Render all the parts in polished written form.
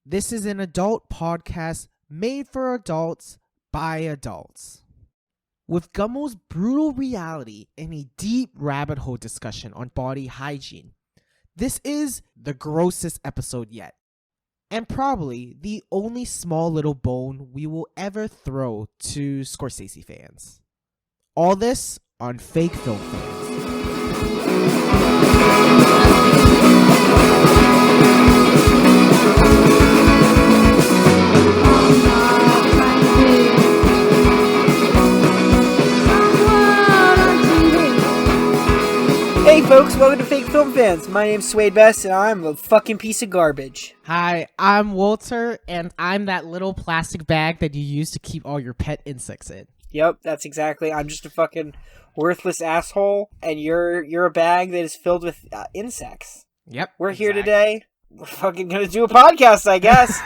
This is an adult podcast made for adults by adults. With Gummo's brutal reality and a deep rabbit hole discussion on body hygiene, this is the grossest episode yet, and probably the only small little bone we will ever throw to Scorsese fans. All this on Fake Film Fans. Hey folks, welcome to Fake Film Fans. My name's Swade Best and I'm a fucking piece of garbage. Hi, I'm Walter, and I'm that little plastic bag that you use to keep all your pet insects in. Yep, that's exactly. I'm just a fucking worthless asshole, and you're a bag that is filled with insects. Yep. We're here today. We're fucking gonna do a podcast, I guess.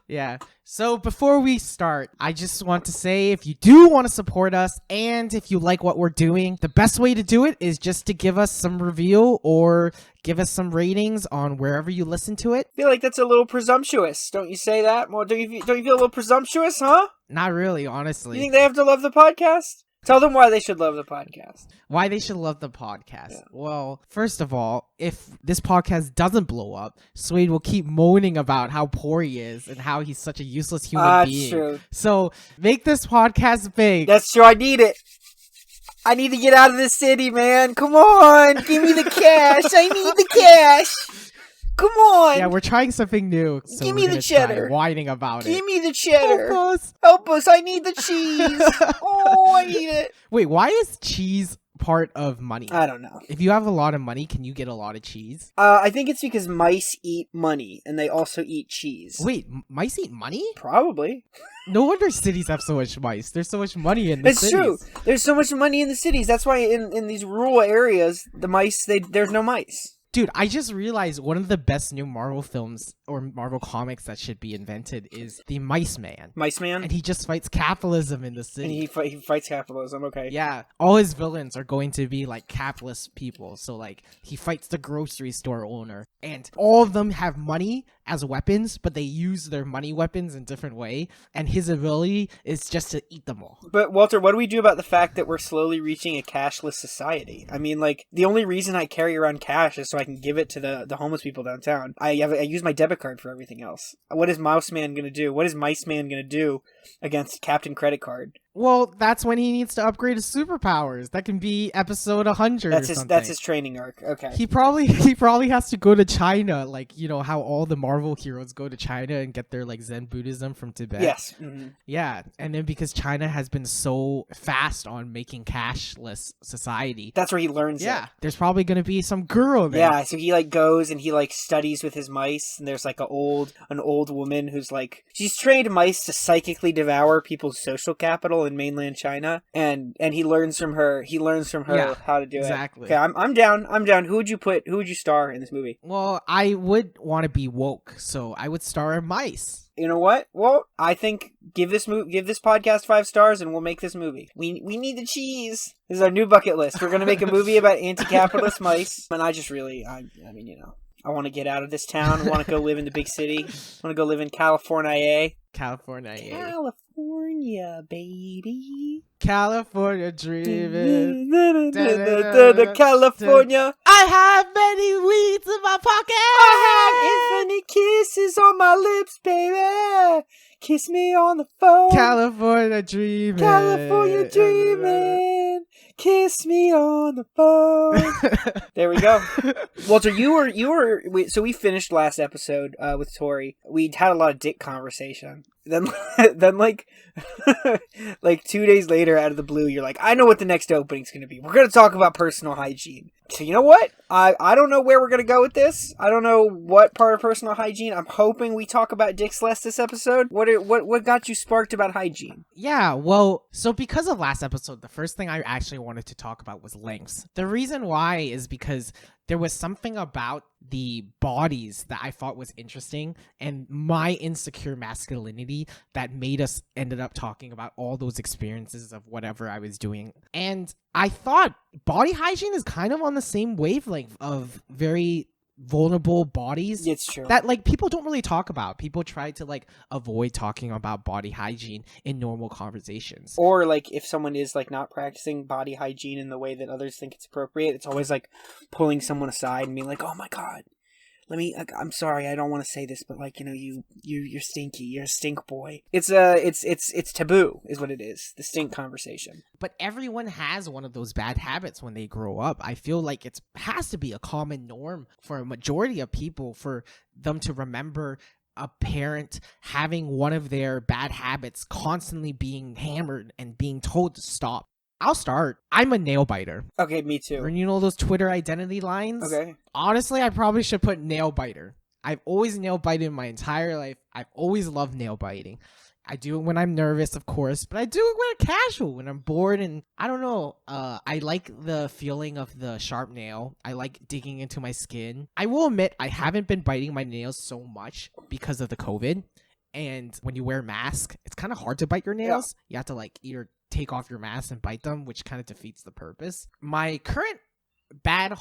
Yeah. So before we start, I just want to say, if you do want to support us and if you like what we're doing, the best way to do it is just to give us some review or give us some ratings on wherever you listen to it. I feel like that's a little presumptuous. Don't you say that? Well, don't you feel a little presumptuous, huh? Not really, honestly. You think they have to love the podcast? Tell them why they should love the podcast. Why they should love the podcast. Yeah. Well, first of all, if this podcast doesn't blow up, Swade will keep moaning about how poor he is and how he's such a useless human being. True. So make this podcast big. That's true. I need it. I need to get out of this city, man. Come on. Give me the cash. I need the cash. Come on. Yeah, we're trying something new. So Give we're me the gonna try cheddar. whining about it. Give me the cheddar. Help us. Help us. I need the cheese. Oh, I need it. Wait, why is cheese part of money? I don't know. If you have a lot of money, can you get a lot of cheese? I think it's because mice eat money and they also eat cheese. Wait, mice eat money? Probably. No wonder cities have so much mice. There's so much money in the It's cities. true. There's so much money in the cities. That's why in these rural areas, the mice, there's no mice. Dude, I just realized one of the best new Marvel films or Marvel comics that should be invented is the Mice Man. Mice Man? And he just fights capitalism in the And city. he fights capitalism, okay. Yeah, all his villains are going to be like capitalist people. So like he fights the grocery store owner, and all of them have money as weapons, but they use their money weapons in different way. And his ability is just to eat them all. But Walter, what do we do about the fact that we're slowly reaching a cashless society? I mean, like, the only reason I carry around cash is so I can give it to the homeless people downtown. I use my debit card for everything else. What is Mouse Man gonna do? What is Mice Man gonna do against Captain Credit Card? Well, that's when he needs to upgrade his superpowers. That can be episode 100 or something. That's his training arc. Okay. He probably has to go to China, like, you know, how all the Marvel heroes go to China and get their, like, Zen Buddhism from Tibet. Yes. Mm-hmm. Yeah, and then because China has been so fast on making cashless society. That's where he learns Yeah, it. there's probably going to be some guru there. Yeah, so he, like, goes and he, like, studies with his mice, and there's, like, an old woman who's, like, she's trained mice to psychically devour people's social capital in mainland China, and he learns from her Yeah, how to do exactly. it. Okay, I'm down. Who would you star in this movie? Well, I would want to be woke, so I would star in mice. You know what? Well, I think give this podcast 5 stars and we'll make this movie. We need the cheese. This is our new bucket list. We're going to make a movie about anti-capitalist mice. And I mean, you know, I want to get out of this town. I want to go live in the big city. I want to go live in California. California, baby. California dreaming. California. I have many weeds in my pocket. I have infinite kisses on my lips, baby. Kiss me on the phone. California dreaming. California dreaming. Kiss me on the phone. There we go. Walter, so we finished last episode with Tori. We had a lot of dick conversation. Then like 2 days later, out of the blue, you're like, I know what the next opening's going to be. We're going to talk about personal hygiene. So you know what? I don't know where we're going to go with this. I don't know what part of personal hygiene. I'm hoping we talk about dicks less this episode. What got you sparked about hygiene? Yeah, well, so because of last episode, the first thing I actually wanted to talk about was lengths. The reason why is because there was something about the bodies that I thought was interesting, and my insecure masculinity that made us ended up talking about all those experiences of whatever I was doing. And I thought body hygiene is kind of on the same wavelength of very vulnerable bodies. It's true. That like people don't really talk about. People try to like avoid talking about body hygiene in normal conversations. Or like if someone is like not practicing body hygiene in the way that others think it's appropriate, it's always like pulling someone aside and being like, "Oh my god, I'm sorry, I don't want to say this, but like, you're stinky, you're a stink boy." It's taboo is what it is, the stink conversation. But everyone has one of those bad habits when they grow up. I feel like it has to be a common norm for a majority of people for them to remember a parent having one of their bad habits constantly being hammered and being told to stop. I'll start. I'm a nail biter. Okay, me too. And you know those Twitter identity lines? Okay. Honestly, I probably should put nail biter. I've always nail bited my entire life. I've always loved nail biting. I do it when I'm nervous, of course, but I do it when I'm casual, when I'm bored, and I don't know. I like the feeling of the sharp nail. I like digging into my skin. I will admit I haven't been biting my nails so much because of the COVID. And when you wear a mask, it's kind of hard to bite your nails. Yeah. You have to like either take off your mask and bite them, which kind of defeats the purpose. My current bad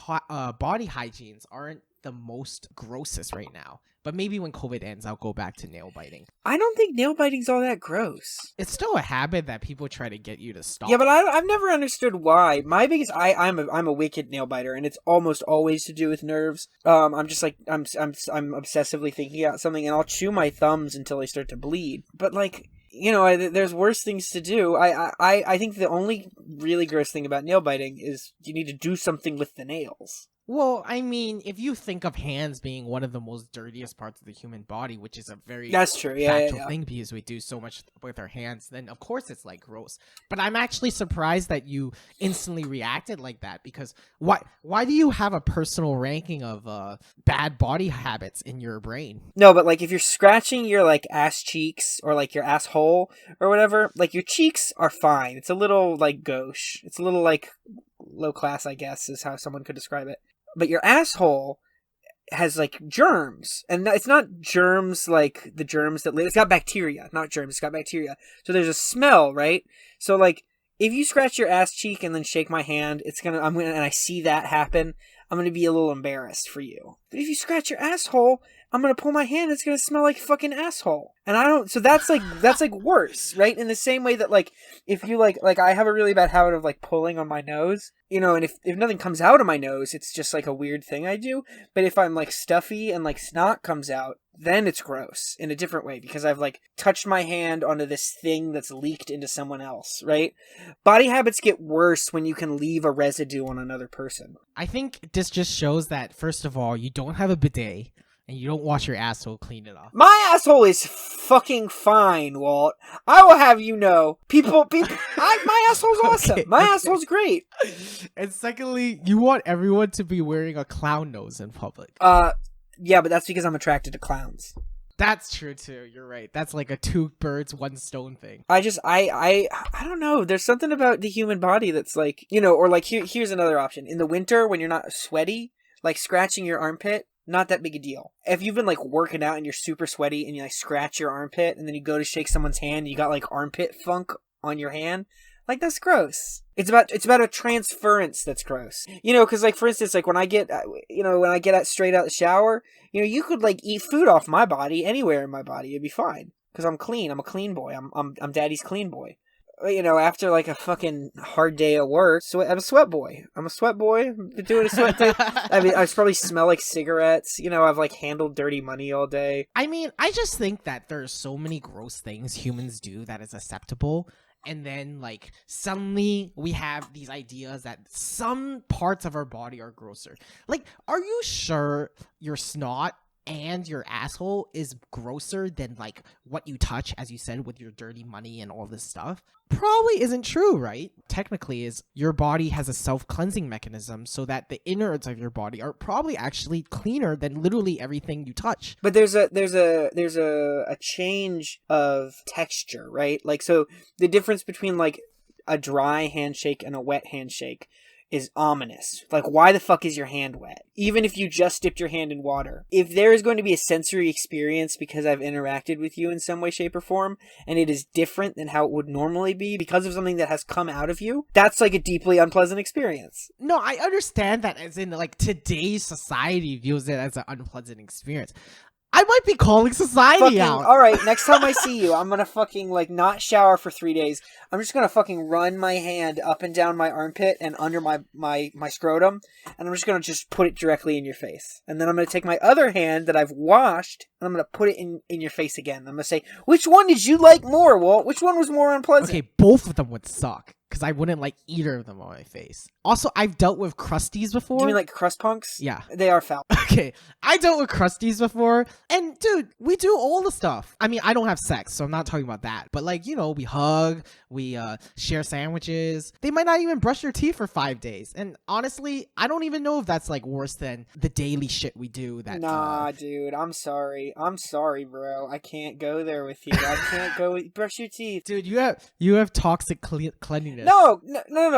body hygienes aren't the most grossest right now, but maybe when COVID ends, I'll go back to nail biting. I don't think nail biting's all that gross. It's still a habit that people try to get you to stop. Yeah, but I've never understood why. My biggest I'm a wicked nail biter, and it's almost always to do with nerves. I'm just like I'm obsessively thinking out something, and I'll chew my thumbs until they start to bleed. But like, there's worse things to do. I think the only really gross thing about nail biting is you need to do something with the nails. Well, I mean, if you think of hands being one of the most dirtiest parts of the human body, which is a very that's true, factual thing because we do so much with our hands, then of course it's like gross. But I'm actually surprised that you instantly reacted like that, because why do you have a personal ranking of bad body habits in your brain? No, but like if you're scratching your like ass cheeks or like your asshole or whatever, like your cheeks are fine. It's a little like gauche. It's a little like low class, I guess, is how someone could describe it. But your asshole has like germs, and it's not germs like the germs that live. It's got bacteria, not germs. It's got bacteria. So there's a smell, right? So like if you scratch your ass cheek and then shake my hand, and I see that happen, I'm gonna be a little embarrassed for you. But if you scratch your asshole, I'm gonna pull my hand. It's gonna smell like fucking asshole, and I don't. So that's like worse, right? In the same way that like if you like I have a really bad habit of like pulling on my nose, and if nothing comes out of my nose, it's just like a weird thing I do. But if I'm like stuffy and like snot comes out, then it's gross in a different way because I've like touched my hand onto this thing that's leaked into someone else, right? Body habits get worse when you can leave a residue on another person. I think this just shows that, first of all, you don't have a bidet and you don't wash your asshole clean it off. My asshole is fucking fine, Walt. I will have you know. My asshole's awesome. Okay, my asshole's great. And secondly, you want everyone to be wearing a clown nose in public. Yeah, but that's because I'm attracted to clowns. That's true too. You're right. That's like a two birds, one stone thing. I don't know. There's something about the human body that's like, or like here's another option. In the winter when you're not sweaty, like scratching your armpit, not that big a deal. If you've been like working out and you're super sweaty and you like scratch your armpit and then you go to shake someone's hand and you got like armpit funk on your hand, like that's gross. It's about a transference that's gross. Because like for instance, like when I get out straight out the shower, you could like eat food off my body anywhere in my body, it'd be fine because I'm clean. I'm a clean boy. I'm daddy's clean boy. After like a fucking hard day at work, I'm a sweat boy. I'm been doing a sweat day. I mean, I probably smell like cigarettes. I've like handled dirty money all day. I mean, I just think that there's so many gross things humans do that is acceptable. And then, like, suddenly we have these ideas that some parts of our body are grosser. Like, are you sure your snot and your asshole is grosser than, like, what you touch, as you said, with your dirty money and all this stuff? Probably isn't true, right? Technically, is your body has a self-cleansing mechanism so that the innards of your body are probably actually cleaner than literally everything you touch. But there's a change of texture, right? Like, so the difference between like a dry handshake and a wet handshake is ominous. Like, why the fuck is your hand wet? Even if you just dipped your hand in water. If there is going to be a sensory experience because I've interacted with you in some way, shape, or form, and it is different than how it would normally be because of something that has come out of you, that's like a deeply unpleasant experience. No, I understand that as in like today's society views it as an unpleasant experience. I might be calling society out. All right, next time I see you, I'm gonna fucking like not shower for 3 days. I'm just gonna fucking run my hand up and down my armpit and under my scrotum, and I'm just gonna put it directly in your face. And then I'm gonna take my other hand that I've washed, and I'm gonna put it in your face again. I'm gonna say, which one did you like more, Walt? Which one was more unpleasant? Okay, both of them would suck. Because I wouldn't like either of them on my face. Also, I've dealt with crusties before. You mean like crust punks? Yeah. They are foul. Okay, I dealt with crusties before. And dude, we do all the stuff. I mean, I don't have sex, so I'm not talking about that. But like, you know, we hug, we share sandwiches. They might not even brush their teeth for 5 days. And honestly, I don't even know if that's like worse than the daily shit we do. That Nah, dude, I'm sorry. I'm sorry, bro. I can't go there with you. I can't go with... Brush your teeth. Dude, you have toxic cleanliness. No,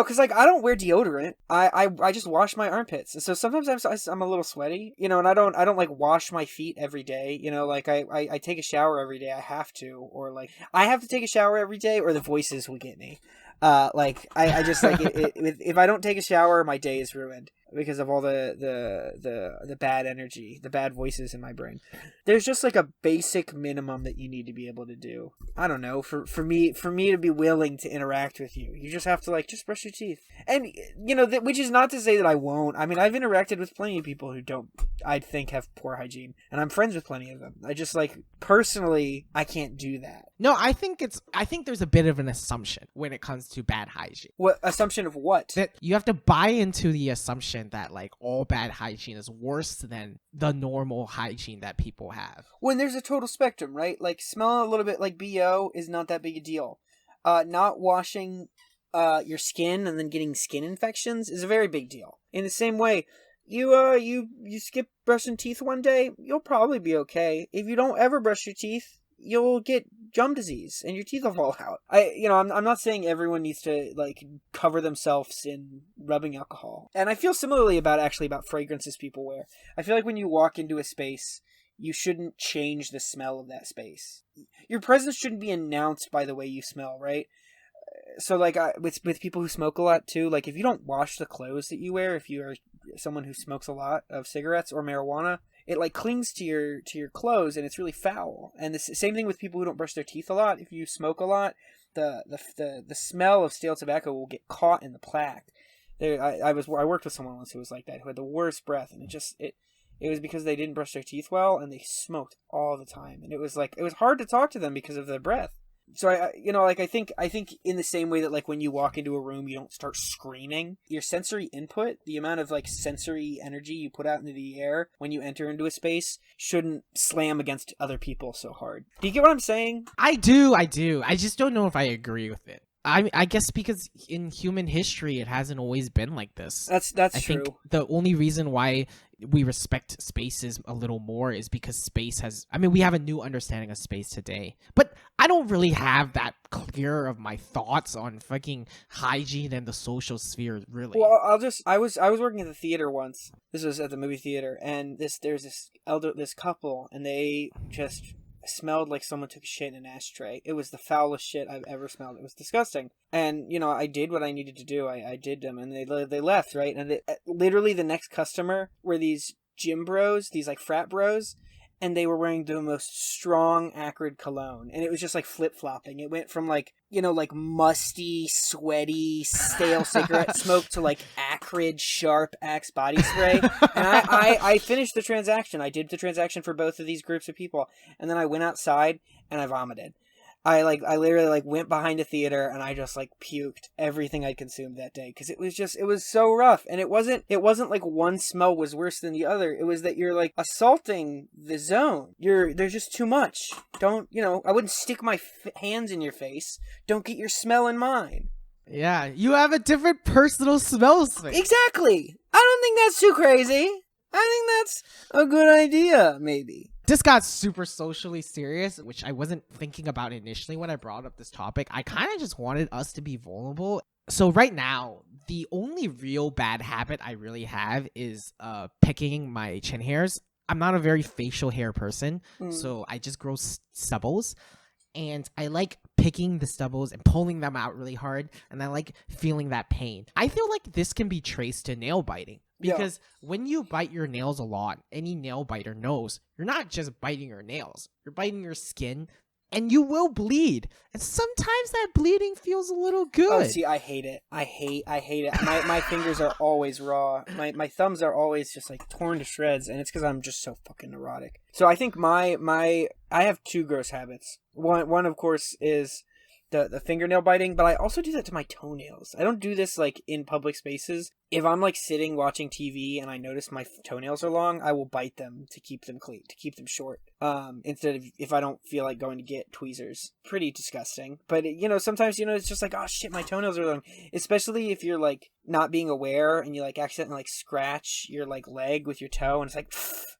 because like I don't wear deodorant. I just wash my armpits, and so sometimes I'm a little sweaty, you know, and I don't like wash my feet every day, you know, like I take a shower every day. I have to, or like I have to take a shower every day, or the voices will get me. Like I just like if I don't take a shower, my day is ruined because of all the bad energy, the bad voices in my brain. There's just like a basic minimum that you need to be able to do. I don't know, for me to be willing to interact with you, you just have to like just brush your teeth. And you know, which is not to say that I won't. I mean, I've interacted with plenty of people who don't, I think, have poor hygiene, and I'm friends with plenty of them. I just like personally, I can't do that. No, I think there's a bit of an assumption when it comes to bad hygiene. What assumption of what? That you have to buy into the assumption that like all bad hygiene is worse than the normal hygiene that people have. When there's a total spectrum, right? Like smelling a little bit like BO is not that big a deal. Not washing your skin and then getting skin infections is a very big deal. In the same way, you skip brushing teeth one day, you'll probably be okay. If you don't ever brush your teeth, you'll get gum disease and your teeth will fall out. I'm not saying everyone needs to like cover themselves in rubbing alcohol. And I feel similarly about fragrances people wear. I feel like when you walk into a space, you shouldn't change the smell of that space. Your presence shouldn't be announced by the way you smell, right? So like with people who smoke a lot too, like if you don't wash the clothes that you wear, if you are someone who smokes a lot of cigarettes or marijuana, it like clings to your clothes and it's really foul. And the same thing with people who don't brush their teeth a lot. If you smoke a lot, the smell of stale tobacco will get caught in the plaque. I worked with someone once who was like that, who had the worst breath, and it was because they didn't brush their teeth well and they smoked all the time, and it was hard to talk to them because of their breath. So I think in the same way that like when you walk into a room, you don't start screaming. Your sensory input, the amount of like sensory energy you put out into the air when you enter into a space, shouldn't slam against other people so hard. Do you get what I'm saying? I do. I just don't know if I agree with it. I guess because in human history, it hasn't always been like this. That's true. I think the only reason why we respect spaces a little more is because space has... I mean, we have a new understanding of space today. But I don't really have that clear of my thoughts on fucking hygiene and the social sphere, really. Well, I was working at the theater once. This was at the movie theater, and there's this couple, and they just smelled like someone took a shit in an ashtray. It was the foulest shit I've ever smelled. It was disgusting. And, you know, I did what I needed to do. I did them, and they left, right? And literally the next customer were these gym bros, these like frat bros, and they were wearing the most strong, acrid cologne. And it was just like flip-flopping. It went from like, you know, like musty, sweaty, stale cigarette smoke to like acrid, sharp Axe body spray. And I finished the transaction. I did the transaction for both of these groups of people. And then I went outside and I vomited. I literally went behind a theater and I just like puked everything I'd consumed that day, because it was so rough. And it wasn't like one smell was worse than the other. It was that you're like assaulting the zone. There's just too much. Don't, you know, I wouldn't stick my hands in your face. Don't get your smell in mine. Yeah, you have a different personal smell space. Exactly. I don't think that's too crazy. I think that's a good idea, maybe. This got super socially serious, which I wasn't thinking about initially when I brought up this topic. I kind of just wanted us to be vulnerable. So right now, The only real bad habit I really have is picking my chin hairs. I'm not a very facial hair person, so I just grow stubbles. And I like picking the stubbles and pulling them out really hard, and I like feeling that pain. I feel like this can be traced to nail biting, because when you bite your nails a lot, any nail biter knows you're not just biting your nails, you're biting your skin, and you will bleed. And sometimes that bleeding feels a little good. Oh, see, I hate it. I hate it. My fingers are always raw. My thumbs are always just like torn to shreds, and it's because I'm just so fucking neurotic. So I think I have two gross habits. One of course is the fingernail biting, but I also do that to my toenails. I don't do this like in public spaces. If I'm like sitting watching TV and I notice my toenails are long, I will bite them to keep them clean, to keep them short. Instead of if I don't feel like going to get tweezers. Pretty disgusting. But sometimes it's just like, oh shit, my toenails are long. Especially if you're like not being aware and you like accidentally like scratch your like leg with your toe and it's like,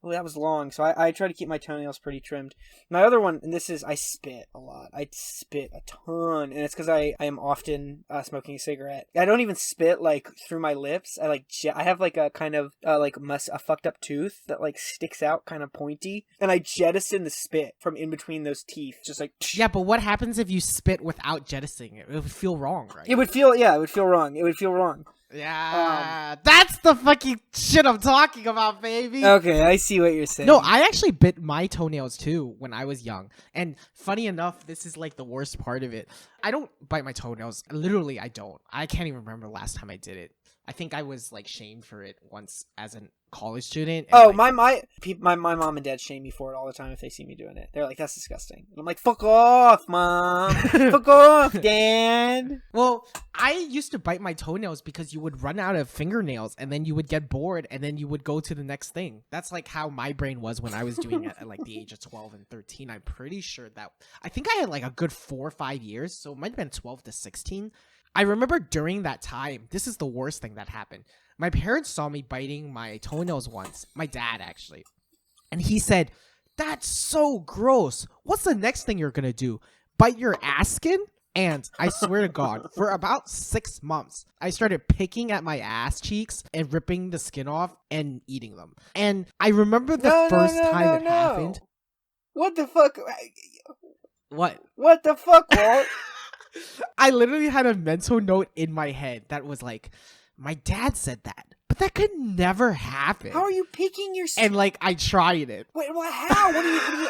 oh, that was long. So I try to keep my toenails pretty trimmed. My other one, and this is, I spit a lot. I spit a ton, and it's because I am often smoking a cigarette. I don't even spit like through my lips. I have like a kind of a fucked up tooth that like sticks out kind of pointy, and I jettison the spit from in between those teeth, just like yeah. But what happens if you spit without jettisoning it? It would feel wrong, right? It would feel wrong. Yeah, that's the fucking shit I'm talking about, baby. Okay, I see what you're saying. No, I actually bit my toenails too when I was young. And funny enough, this is like the worst part of it. I don't bite my toenails. Literally, I don't. I can't even remember the last time I did it. I think I was like shamed for it once as a college student. Oh, my mom and dad shame me for it all the time if they see me doing it. They're like, that's disgusting. And I'm like, fuck off, mom. Fuck off, dad. Well, I used to bite my toenails because you would run out of fingernails and then you would get bored and then you would go to the next thing. That's like how my brain was when I was doing it at like the age of 12 and 13. I'm pretty sure that I think I had like a good 4 or 5 years. So it might have been 12 to 16. I remember during that time, this is the worst thing that happened. My parents saw me biting my toenails once. My dad, actually. And he said, that's so gross. What's the next thing you're going to do? Bite your ass skin? And I swear to God, for about 6 months, I started picking at my ass cheeks and ripping the skin off and eating them. And I remember the first time it happened. What the fuck? What? What the fuck, Walt? I literally had a mental note in my head that was like, my dad said that, but that could never happen. How are you picking your skin? And like, I tried it. Wait, well, how? What are you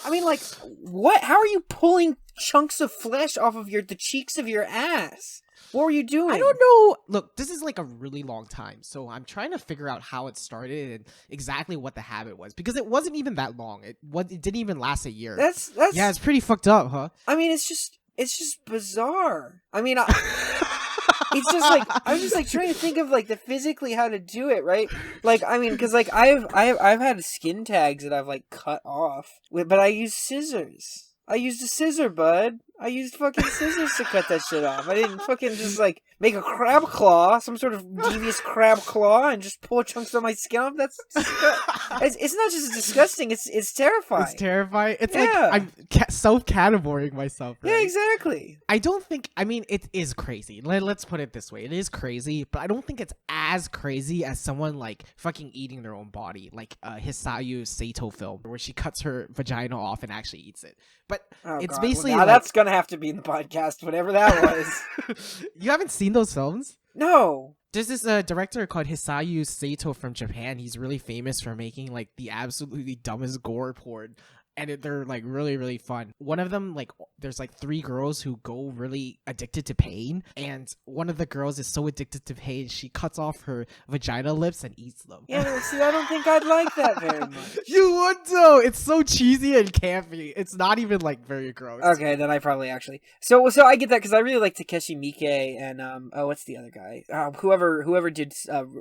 I mean, like, what? How are you pulling chunks of flesh off of the cheeks of your ass? What were you doing? I don't know. Look, this is like a really long time, so I'm trying to figure out how it started and exactly what the habit was, because it wasn't even that long. It didn't even last a year. That's yeah, it's pretty fucked up, huh? I mean, it's just bizarre. I mean, it's just like, I'm just like trying to think of like the physically how to do it, right? Like, I mean, because like I've had skin tags that I've like cut off, but I use scissors. I used a scissor, bud. I used fucking scissors to cut that shit off. I didn't fucking just like make a crab claw, some sort of devious crab claw, and just pull chunks of my skin off. That's it's not just disgusting. It's terrifying. It's terrifying. It's like I'm self-categorizing myself. Right? Yeah, exactly. I don't think. I mean, it is crazy. Let's put it this way: it is crazy, but I don't think it's as crazy as someone like fucking eating their own body, like Hisayu Sato film, where she cuts her vagina off and actually eats it. But it's basically now that's gonna have to be in the podcast, whatever that was. You haven't seen those films? No. There's this director called Hisayu Sato from Japan. He's really famous for making like the absolutely dumbest gore porn. And they're like really, really fun. One of them, like, there's like 3 girls who go really addicted to pain. And one of the girls is so addicted to pain, she cuts off her vagina lips and eats them. Yeah, see, I don't think I'd like that very much. You would though. It's so cheesy and campy. It's not even like very gross. Okay, then I probably actually. So I get that because I really like Takeshi Miike and what's the other guy? Whoever did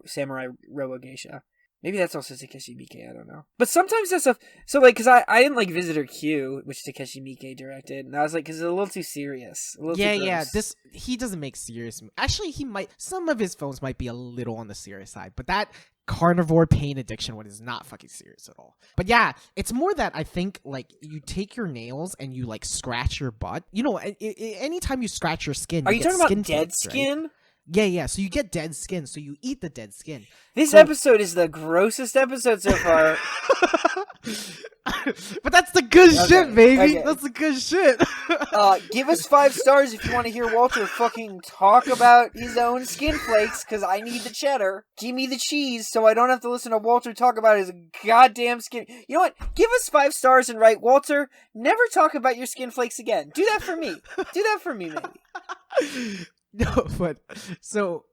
Samurai Robo Geisha. Maybe that's also Takeshi Miike, I don't know. But sometimes that stuff... So, like, because I didn't like Visitor Q, which Takeshi Miike directed, and I was like, because it's a little too serious. A little too gross. He doesn't make serious... Actually, he might... Some of his films might be a little on the serious side, but that carnivore pain addiction one is not fucking serious at all. But yeah, it's more that I think, like, you take your nails and you, like, scratch your butt. You know, anytime you scratch your skin... Are you talking about dead flicks, skin? Right? Yeah. So you get dead skin. So you eat the dead skin. This episode is the grossest episode so far. But that's the good shit, baby. That's the good shit. Give us 5 stars if you want to hear Walter fucking talk about his own skin flakes, because I need the cheddar. Give me the cheese so I don't have to listen to Walter talk about his goddamn skin. You know what? Give us 5 stars and write, Walter, never talk about your skin flakes again. Do that for me. Do that for me, maybe. No, but so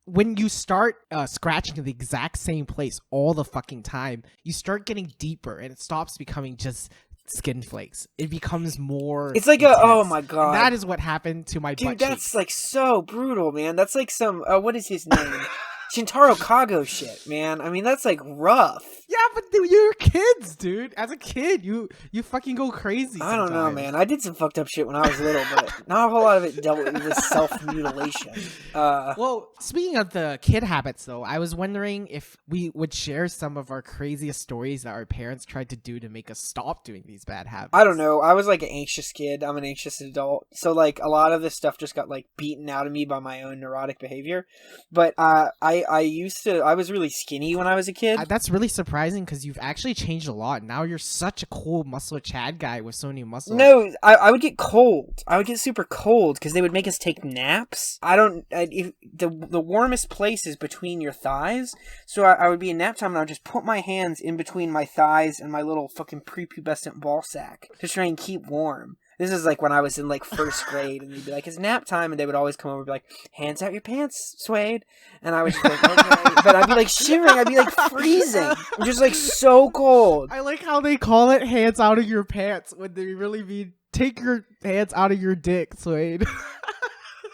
when you start scratching in the exact same place all the fucking time, you start getting deeper and it stops becoming just skin flakes. It becomes more It's like intense. oh my god. And that is what happened to my butt Dude, that's cheeks. like so brutal, man. That's like some what is his name? Shintaro Kago shit, man. I mean, that's like rough. Yeah, but you're kids, dude. As a kid, you fucking go crazy. I don't know, man. I did some fucked up shit when I was little, but not a whole lot of it dealt with self-mutilation. Well, speaking of the kid habits, though, I was wondering if we would share some of our craziest stories that our parents tried to do to make us stop doing these bad habits. I don't know. I was like an anxious kid. I'm an anxious adult. So like a lot of this stuff just got like beaten out of me by my own neurotic behavior. But I was really skinny when I was a kid. That's really surprising because you've actually changed a lot. Now you're such a cool muscle Chad guy with so many muscles. No, I would get cold. I would get super cold because they would make us take naps. The warmest place is between your thighs. So I would be in nap time and I would just put my hands in between my thighs and my little fucking prepubescent ball sack to try and keep warm. This is like when I was in like first grade and they'd be like, it's nap time. And they would always come over and be like, hands out your pants, Swade. And I would just be like, okay. But I'd be like shivering. I'd be like freezing. I'm just like so cold. I like how they call it hands out of your pants when they really mean take your hands out of your dick, Swade.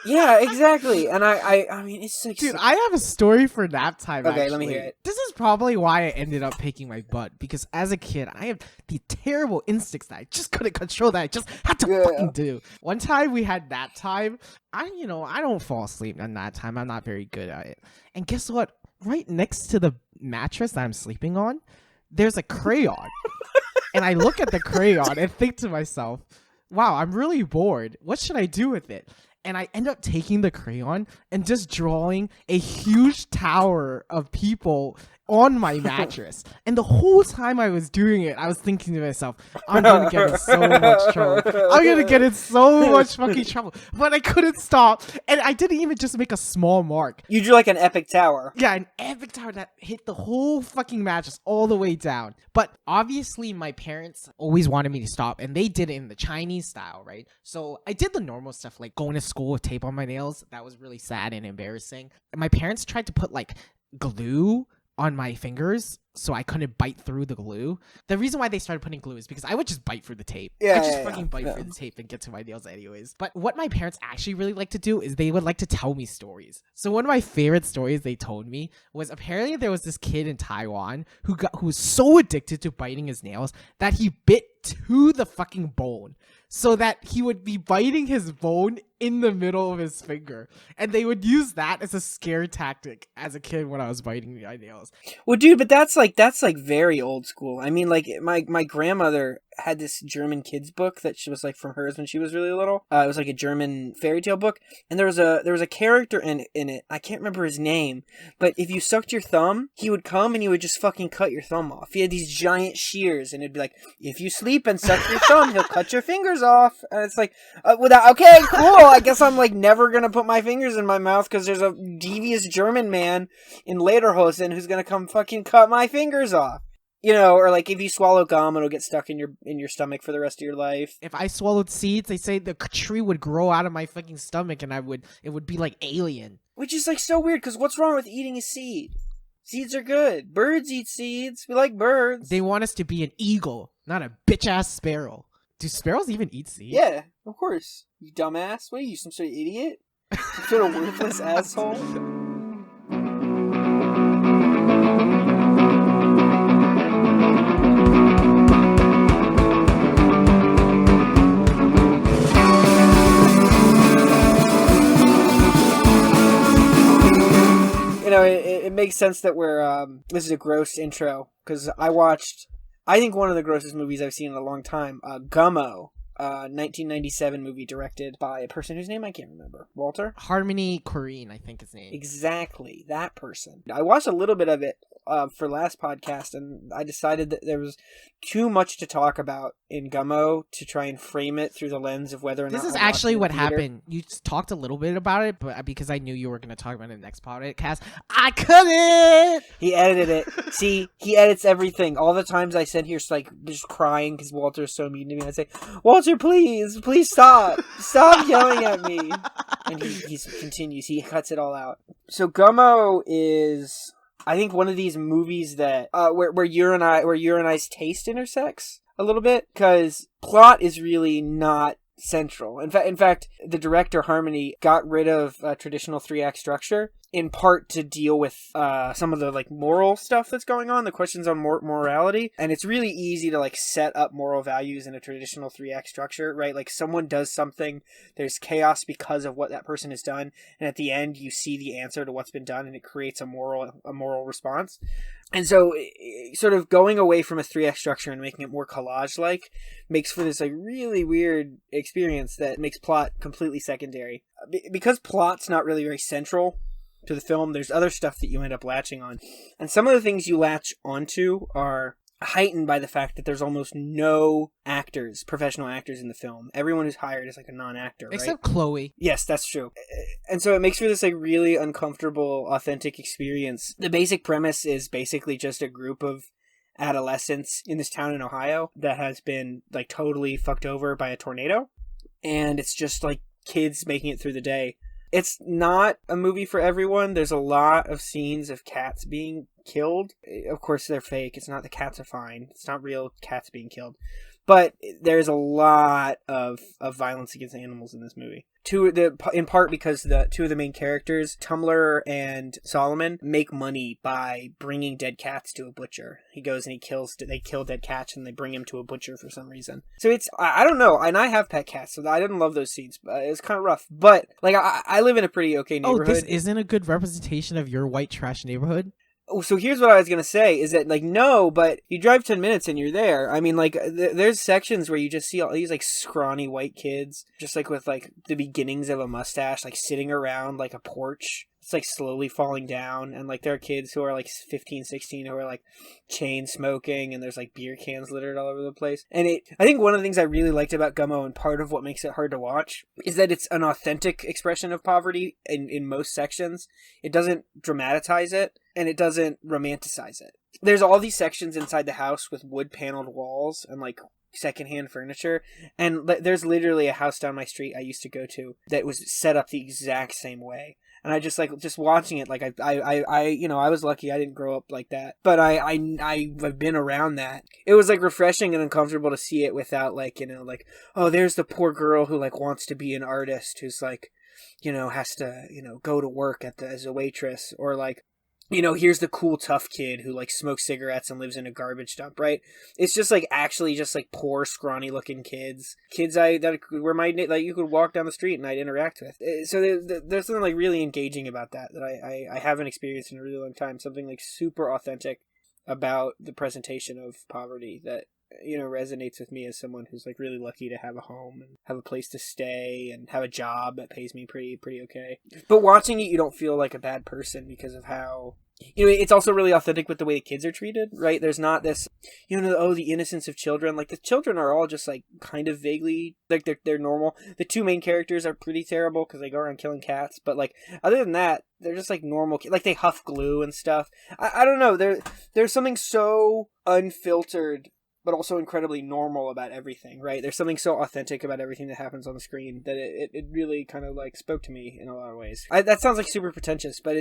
Yeah, exactly. And I mean, it's like... Dude, I have a story for nap time, Okay, actually. let me hear it. This is probably why I ended up picking my butt, because as a kid, I have the terrible instincts that I just couldn't control, that I just had to fucking do. One time we had nap time. I don't fall asleep at nap time. I'm not very good at it. And guess what? Right next to the mattress that I'm sleeping on, there's a crayon. And I look at the crayon and think to myself, wow, I'm really bored. What should I do with it? And I end up taking the crayon and just drawing a huge tower of people on my mattress. And the whole time I was doing it, I was thinking to myself, I'm going to get in so much trouble. I'm going to get in so much fucking trouble. But I couldn't stop. And I didn't even just make a small mark. You drew like an epic tower. Yeah, an epic tower that hit the whole fucking mattress all the way down. But obviously my parents always wanted me to stop, and they did it in the Chinese style, right? So I did the normal stuff like going to school with tape on my nails. That was really sad and embarrassing. And my parents tried to put like glue on my fingers so I couldn't bite through the glue. The reason why they started putting glue is because I would just bite through the tape. I just fucking bite through the tape and get to my nails anyways. But what my parents actually really like to do is they would like to tell me stories. So one of my favorite stories they told me was apparently there was this kid in Taiwan who was so addicted to biting his nails that he bit to the fucking bone, so that he would be biting his bone in the middle of his finger. And they would use that as a scare tactic as a kid when I was biting my nails. Well, dude, but that's like very old school. I mean, like my grandmother had this German kids book that she was like from hers when she was really little. It was like a German fairy tale book, and there was a character in it. I can't remember his name, but if you sucked your thumb, he would come and he would just fucking cut your thumb off. He had these giant shears, and it'd be like, if you sleep and suck your thumb, he'll cut your fingers off. And it's like, okay, cool. I guess I'm like never gonna put my fingers in my mouth because there's a devious German man in Lederhosen who's gonna come fucking cut my fingers off. You know, or like if you swallow gum, it'll get stuck in your stomach for the rest of your life. If I swallowed seeds, they say the tree would grow out of my fucking stomach, and it would be like Alien. Which is like so weird, because what's wrong with eating a seed? Seeds are good. Birds eat seeds. We like birds. They want us to be an eagle, not a bitch ass sparrow. Do sparrows even eat seeds? Yeah, of course. You dumbass. What are you, some sort of idiot? Some sort of worthless asshole? You know, it makes sense that this is a gross intro, because I think one of the grossest movies I've seen in a long time, Gummo. 1997 movie directed by a person whose name I can't remember. Walter? Harmony Korine, I think his name. Exactly, that person. I watched a little bit of it for last podcast, and I decided that there was too much to talk about in Gummo to try and frame it through the lens of whether or not This is I watched actually it in what theater. happened. You talked a little bit about it, but because I knew you were going to talk about it in the next podcast, I couldn't! He edited it. See, he edits everything. All the times I sit here like just crying because Walter is so mean to me. I say, Walter, please stop. Stop yelling at me. And he continues. He cuts it all out. So Gummo is, I think, one of these movies that where your and I's taste intersects a little bit, because plot is really not central. In fact, the director Harmony got rid of traditional 3-act structure in part to deal with some of the like moral stuff that's going on, the questions on morality. And it's really easy to like set up moral values in a traditional 3-act structure, right? Like someone does something, there's chaos because of what that person has done, and at the end you see the answer to what's been done, and it creates a moral response. And so sort of going away from a 3-act structure and making it more collage-like makes for this like really weird experience that makes plot completely secondary. Because plot's not really very central to the film, there's other stuff that you end up latching on. And some of the things you latch onto are heightened by the fact that there's almost no actors, professional actors in the film. Everyone who's hired is like a non-actor, right? Except Chloe. Yes, that's true. And so it makes for this like really uncomfortable, authentic experience. The basic premise is basically just a group of adolescents in this town in Ohio that has been like totally fucked over by a tornado. And it's just like kids making it through the day. It's not a movie for everyone. There's a lot of scenes of cats being killed. Of course, they're fake. It's not, the cats are fine. It's not real cats being killed. But there's a lot of violence against animals in this movie. In part because the two of the main characters, Tumblr and Solomon, make money by bringing dead cats to a butcher. He goes and they kill dead cats and they bring him to a butcher for some reason. So it's, I don't know, and I have pet cats, so I didn't love those scenes. It's kind of rough. But like I live in a pretty okay neighborhood. Oh, this isn't a good representation of your white trash neighborhood? Oh, so here's what I was going to say, is that, like, no, but you drive 10 minutes and you're there. I mean, like, there's sections where you just see all these, like, scrawny white kids, just, like, with, like, the beginnings of a mustache, like, sitting around, like, a porch. It's, like, slowly falling down, and, like, there are kids who are, like, 15, 16 who are, like, chain smoking, and there's, like, beer cans littered all over the place. And I think one of the things I really liked about Gummo, and part of what makes it hard to watch, is that it's an authentic expression of poverty in most sections. It doesn't dramatize it, and it doesn't romanticize it. There's all these sections inside the house with wood-paneled walls and, like, secondhand furniture, and there's literally a house down my street I used to go to that was set up the exact same way. And I just watching it, like I you know, I was lucky I didn't grow up like that, but I've been around that. It was like refreshing and uncomfortable to see it without like, you know, like, oh, there's the poor girl who like wants to be an artist who's like, you know, has to, you know, go to work as a waitress, or like, you know, here's the cool tough kid who like smokes cigarettes and lives in a garbage dump, right? It's just like actually just like poor scrawny looking kids that were like you could walk down the street and I'd interact with. So there's something like really engaging about that I haven't experienced in a really long time. Something like super authentic about the presentation of poverty that, you know, resonates with me as someone who's like really lucky to have a home and have a place to stay and have a job that pays me pretty okay. But watching it, you don't feel like a bad person because of how, you know, it's also really authentic with the way the kids are treated, right? There's not this, you know, oh, the innocence of children. Like the children are all just like kind of vaguely like they're normal. The two main characters are pretty terrible because they go around killing cats, but like other than that, they're just like normal kids. Like they huff glue and stuff. I don't know. There's something so unfiltered but also incredibly normal about everything, right? There's something so authentic about everything that happens on the screen that it really kind of like spoke to me in a lot of ways. That sounds like super pretentious, but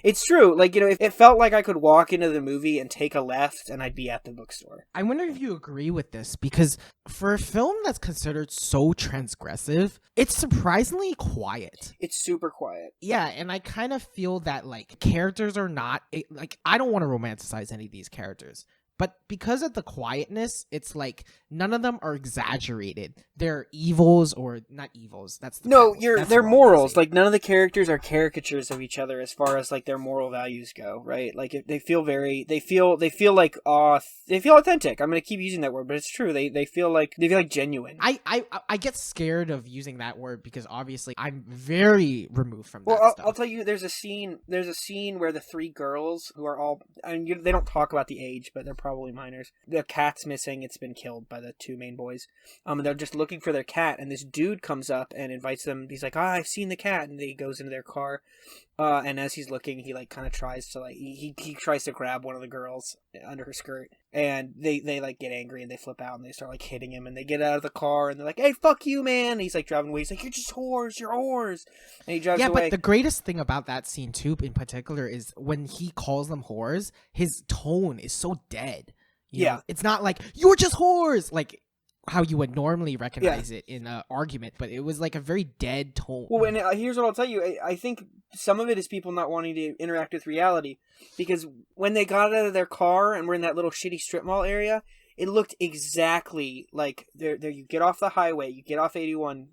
it's true. Like, you know, it felt like I could walk into the movie and take a left and I'd be at the bookstore. I wonder if you agree with this, because for a film that's considered so transgressive, it's surprisingly quiet. It's super quiet. Yeah, and I kind of feel that like characters are not, like, I don't want to romanticize any of these characters. But because of the quietness, it's like none of them are exaggerated. They're evils or not evils. That's the No, that's they're wrong, morals. see. Like none of the characters are caricatures of each other as far as like their moral values go, right? Like they feel like they feel authentic. I'm gonna keep using that word, but it's true. They feel like genuine. I get scared of using that word because obviously I'm very removed from that Well, stuff. I'll tell you. There's a scene where the three girls who are all, they don't talk about the age, but they're probably minors. The cat's missing. It's been killed by the two main boys. And they're just looking for their cat, and this dude comes up and invites them. He's like, I've seen the cat, and he goes into their car. And as he's looking, he like kind of tries to like he tries to grab one of the girls under her skirt, and they like get angry and they flip out and they start like hitting him, and they get out of the car and they're like, "Hey, fuck you, man!" And he's like driving away. He's like, "You're just whores, you're whores," and he drives away. But the greatest thing about that scene too, in particular, is when he calls them whores. His tone is so dead. You know? It's not like you're just whores, like how you would normally recognize it in an argument, but it was like a very dead tone. Well, and here's what I'll tell you. I think some of it is people not wanting to interact with reality, because when they got out of their car and were in that little shitty strip mall area, it looked exactly like there. You get off the highway, you get off 81,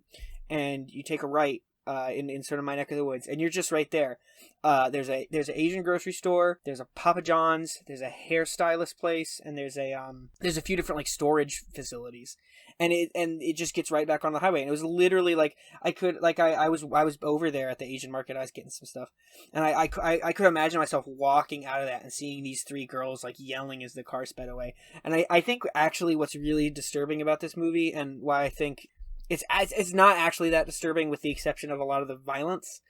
and you take a right in sort of my neck of the woods, and you're just right there. There's an Asian grocery store. There's a Papa John's. There's a hairstylist place, and there's a few different like storage facilities, and it just gets right back on the highway. And it was literally like I was over there at the Asian market. I was getting some stuff, and I could imagine myself walking out of that and seeing these three girls like yelling as the car sped away. And I think actually what's really disturbing about this movie, and why I think it's not actually that disturbing with the exception of a lot of the violence.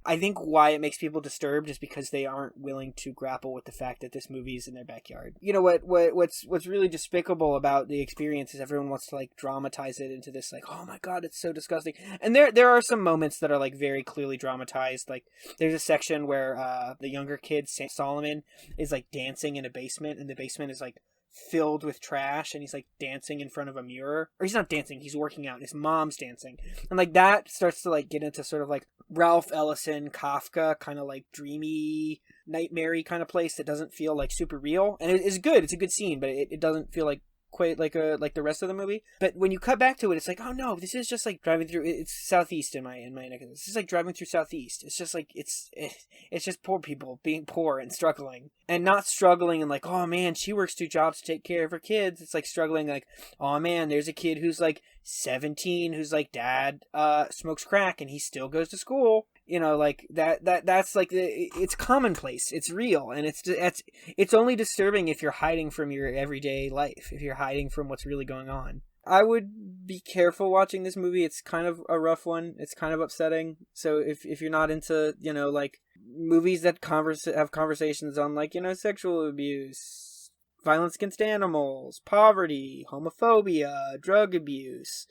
I think why it makes people disturbed is because they aren't willing to grapple with the fact that this movie is in their backyard. You know what's really despicable about the experience is everyone wants to like dramatize it into this like, oh my god, it's so disgusting. And there are some moments that are like very clearly dramatized. Like there's a section where the younger kid Solomon is like dancing in a basement, and the basement is like filled with trash, and he's like dancing in front of a mirror, or he's not dancing, he's working out, and his mom's dancing, and like that starts to like get into sort of like Ralph Ellison Kafka kind of like dreamy nightmare-y kind of place that doesn't feel like super real, and it is good. It's a good scene, but it doesn't feel like quite like the rest of the movie. But when you cut back to it, it's like, oh no, this is just like driving through. It's Southeast in my neck of this. This is like driving through Southeast. It's just like it's just poor people being poor and struggling, and not struggling and like, oh man, she works 2 jobs to take care of her kids. It's like struggling like, oh man, there's a kid who's like 17 who's like, dad smokes crack and he still goes to school. You know, like that's like it's commonplace. It's real, and it's only disturbing if you're hiding from your everyday life, if you're hiding from what's really going on. I would be careful watching this movie. It's kind of a rough one. It's kind of upsetting. So if you're not into, you know, like movies that have conversations on like, you know, sexual abuse, violence against animals, poverty, homophobia, drug abuse,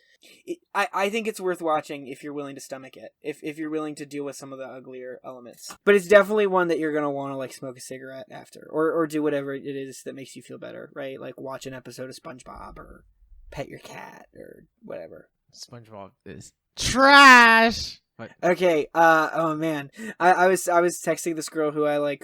I think it's worth watching if you're willing to stomach it, if you're willing to deal with some of the uglier elements. But it's definitely one that you're going to want to like smoke a cigarette after, or do whatever it is that makes you feel better, right? Like watch an episode of SpongeBob or pet your cat or whatever. SpongeBob is trash. What? Okay. Oh man, I was texting this girl who I like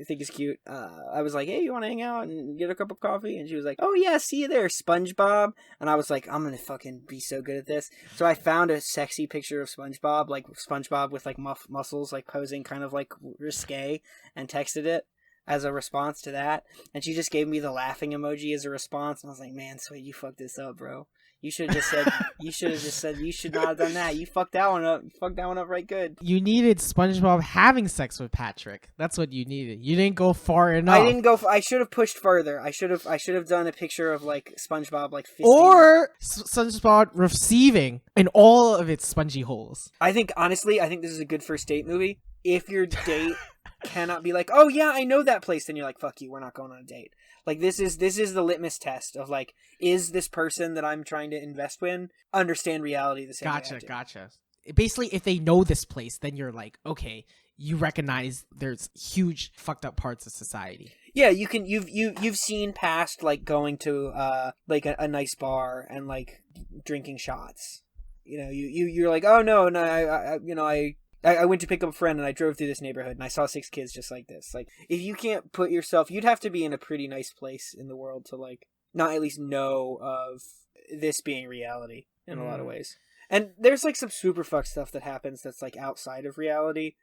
think is cute. I was like, hey, you want to hang out and get a cup of coffee? And she was like, oh yeah, see you there, SpongeBob. And I was like, I'm gonna fucking be so good at this. So I found a sexy picture of SpongeBob, like SpongeBob with like muscles, like posing kind of like risque, and texted it as a response to that. And she just gave me the laughing emoji as a response. And I was like, man, Swade, you fucked this up, bro. You should have just said, you should not have done that. You fucked that one up. You fucked that one up right good. You needed SpongeBob having sex with Patrick. That's what you needed. You didn't go far enough. I didn't go. I should have pushed further. I should have done a picture of like SpongeBob like fisting. Or SpongeBob receiving in all of its spongy holes. Honestly, I think this is a good first date movie. If your date cannot be like, oh yeah, I know that place, then you're like, fuck you, we're not going on a date. Like this is the litmus test of like, is this person that I'm trying to invest in understand reality the same way I do? Gotcha. Basically, if they know this place, then you're like, okay, you recognize there's huge fucked up parts of society. Yeah, you've seen past like going to like a nice bar and like drinking shots. You know, you're like, oh no, I went to pick up a friend and I drove through this neighborhood and I saw 6 kids just like this. Like, if you can't put yourself, you'd have to be in a pretty nice place in the world to, like, not at least know of this being reality in a lot of ways. And there's, like, some super fucked stuff that happens that's, like, outside of reality.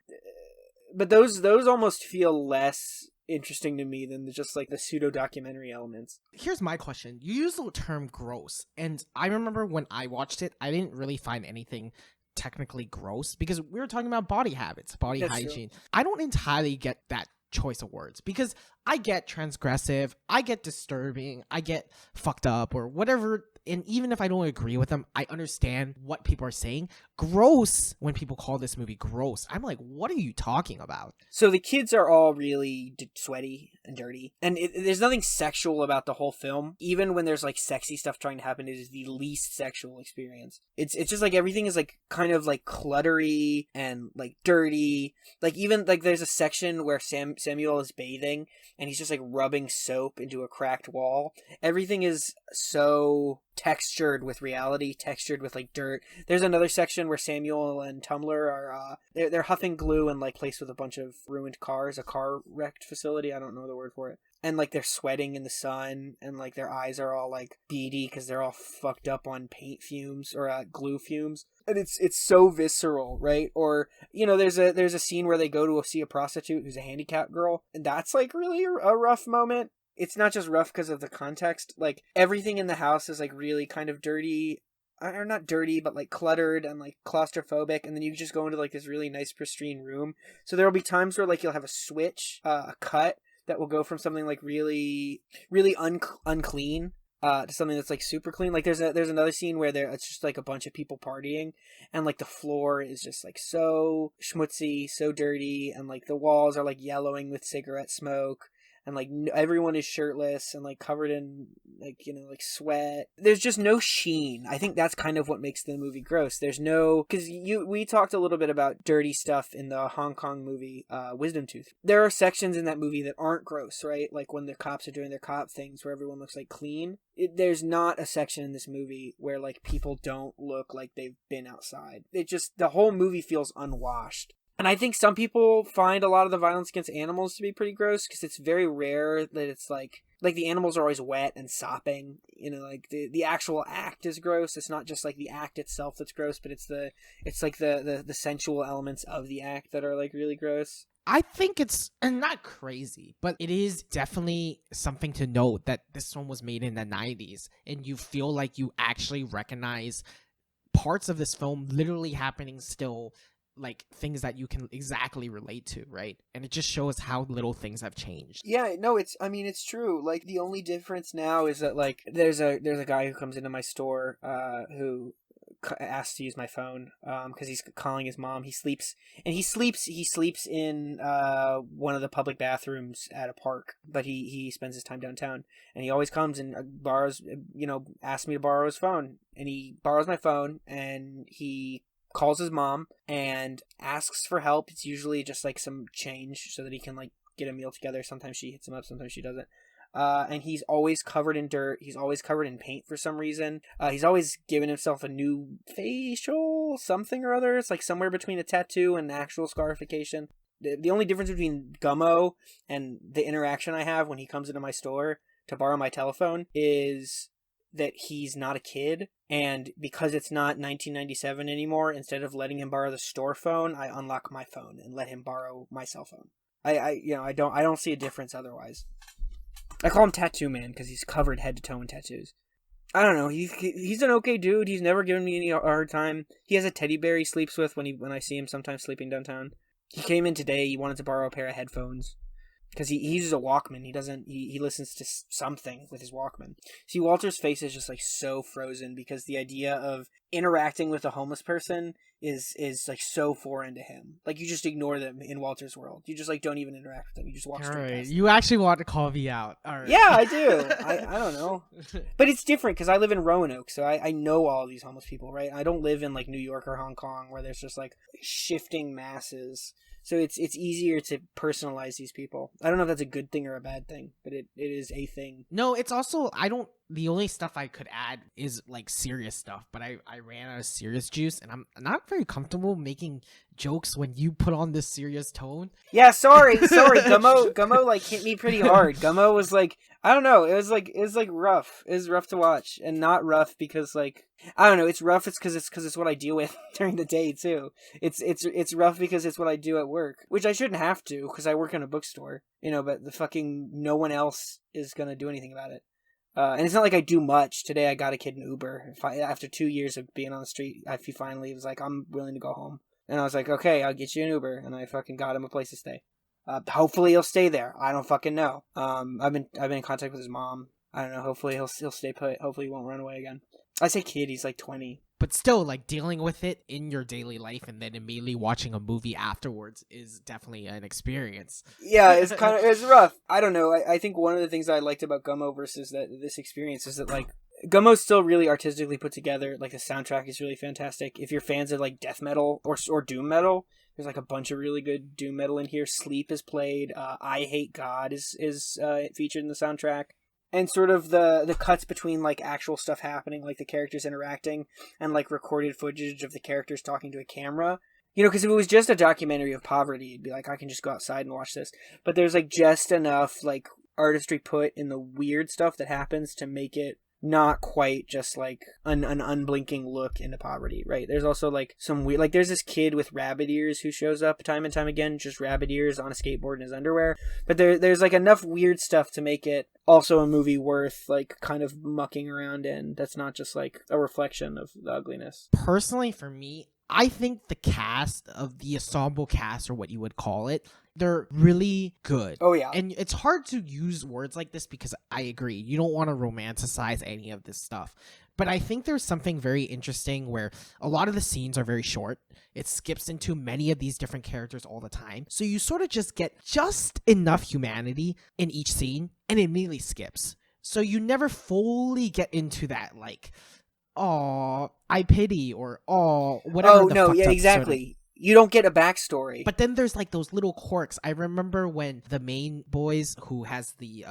But those almost feel less interesting to me than just, like, the pseudo-documentary elements. Here's my question. You use the term gross, and I remember when I watched it, I didn't really find anything technically gross because we were talking about body habits, body hygiene. True. I don't entirely get that choice of words because I get transgressive, I get disturbing, I get fucked up or whatever. And even if I don't agree with them, I understand what people are saying. Gross, when people call this movie gross, I'm like, what are you talking about? So the kids are all really sweaty and dirty. And there's nothing sexual about the whole film. Even when there's, like, sexy stuff trying to happen, it is the least sexual experience. It's just, like, everything is, like, kind of, like, cluttery and, like, dirty. Like, even, like, there's a section where Samuel is bathing and he's just, like, rubbing soap into a cracked wall. Everything is so textured with reality, textured with, like, dirt. There's another section where Samuel and Tumblr are they're huffing glue and, like, placed with a bunch of ruined cars, a car wrecked facility, I don't know the word for it. And, like, they're sweating in the sun and, like, their eyes are all, like, beady because they're all fucked up on paint fumes or glue fumes. And it's so visceral, right? Or, you know, there's a scene where they go to see a prostitute who's a handicapped girl, and that's, like, really a rough moment. It's not just rough because of the context. Like, everything in the house is, like, really kind of dirty. Or not dirty, but, like, cluttered and, like, claustrophobic. And then you just go into, like, this really nice, pristine room. So there will be times where, like, you'll have a switch, a cut that will go from something, like, really, really unclean to something that's, like, super clean. Like, there's another scene where it's just, like, a bunch of people partying. And, like, the floor is just, like, so schmutzy, so dirty. And, like, the walls are, like, yellowing with cigarette smoke. And, like, everyone is shirtless and, like, covered in, like, you know, like, sweat. There's just no sheen. I think that's kind of what makes the movie gross. There's no... Because we talked a little bit about dirty stuff in the Hong Kong movie, Wisdom Tooth. There are sections in that movie that aren't gross, right? Like, when the cops are doing their cop things where everyone looks, like, clean. There's not a section in this movie where, like, people don't look like they've been outside. The whole movie feels unwashed. And I think some people find a lot of the violence against animals to be pretty gross because it's very rare that it's like the animals are always wet and sopping. You know, like the actual act is gross. It's not just like the act itself that's gross, but it's like the sensual elements of the act that are like really gross. I think it's not crazy, but it is definitely something to note that this one was made in the 90s and you feel like you actually recognize parts of this film literally happening still, like things that you can exactly relate to, right? And it just shows how little things have changed. Yeah, no, it's true. Like, the only difference now is that, like, there's a guy who comes into my store who asks to use my phone because he's calling his mom. He sleeps in one of the public bathrooms at a park, but he spends his time downtown, and he always comes and borrows, asks me to borrow his phone, and he borrows my phone, and he calls his mom and asks for help. It's usually just like some change so that he can like get a meal together. Sometimes she hits him up, sometimes she doesn't. And he's always covered in dirt. He's always covered in paint for some reason. He's always given himself a new facial something or other. It's like somewhere between a tattoo and actual scarification. The only difference between Gummo and the interaction I have when he comes into my store to borrow my telephone is that he's not a kid, and because it's not 1997 anymore, instead of letting him borrow the store phone, I unlock my phone and let him borrow my cell phone. I don't see a difference otherwise. I call him Tattoo Man because he's covered head to toe in tattoos. I don't know. He's an okay dude. He's never given me any hard time. He has a teddy bear he sleeps with when I see him sometimes sleeping downtown. He came in today. He wanted to borrow a pair of headphones because he uses a Walkman. He listens to something with his Walkman. See, Walter's face is just like so frozen because the idea of interacting with a homeless person is like so foreign to him. Like, you just ignore them in Walter's world. You just like don't even interact with them. You just walk straight past them. You actually want to call me out. All right. Yeah, I do. I don't know. But it's different because I live in Roanoke, so I know all these homeless people, right? I don't live in like New York or Hong Kong where there's just like shifting masses. So it's easier to personalize these people. I don't know if that's a good thing or a bad thing, but it is a thing. No, it's also, I don't the only stuff I could add is like serious stuff, but I ran out of serious juice, and I'm not very comfortable making jokes when you put on this serious tone. Yeah, sorry. Gummo like hit me pretty hard. Gummo was like, I don't know, it was like rough. It was rough to watch, and not rough because like, I don't know, it's rough. It's because it's what I deal with during the day too. It's rough because it's what I do at work, which I shouldn't have to because I work in a bookstore, but the fucking no one else is gonna do anything about it. And it's not like I do much. Today I got a kid in Uber. After 2 years of being on the street, he finally was like, I'm willing to go home. And I was like, okay, I'll get you an Uber. And I fucking got him a place to stay. Hopefully he'll stay there. I don't fucking know. I've been in contact with his mom. I don't know. Hopefully he'll stay put. Hopefully he won't run away again. I say kid, he's like 20. But still, like, dealing with it in your daily life and then immediately watching a movie afterwards is definitely an experience. Yeah, it's rough. I don't know. I think one of the things I liked about Gummo versus this experience is that, like, Gummo's still really artistically put together. Like, the soundtrack is really fantastic. If you're fans of, like, death metal or doom metal, there's, like, a bunch of really good doom metal in here. Sleep is played. I Hate God is featured in the soundtrack. And sort of the cuts between, like, actual stuff happening, like the characters interacting, and, like, recorded footage of the characters talking to a camera. Because if it was just a documentary of poverty, it'd be like, I can just go outside and watch this. But there's, like, just enough, like, artistry put in the weird stuff that happens to make it not quite just, like, an unblinking look into poverty, right? There's also, like, some weird... Like, there's this kid with rabbit ears who shows up time and time again, just rabbit ears on a skateboard in his underwear. But there's, like, enough weird stuff to make it also a movie worth, like, kind of mucking around in. That's not just, like, a reflection of the ugliness. Personally, for me, I think the cast of the ensemble cast, or what you would call it, they're really good. Oh, yeah. And it's hard to use words like this because I agree. You don't want to romanticize any of this stuff. But I think there's something very interesting where a lot of the scenes are very short. It skips into many of these different characters all the time. So you sort of just get just enough humanity in each scene and it immediately skips. So you never fully get into that, like, oh, I pity, or oh, whatever. Oh, no, yeah, exactly. Sort of... You don't get a backstory. But then there's, like, those little quirks. I remember when the main boys, who has the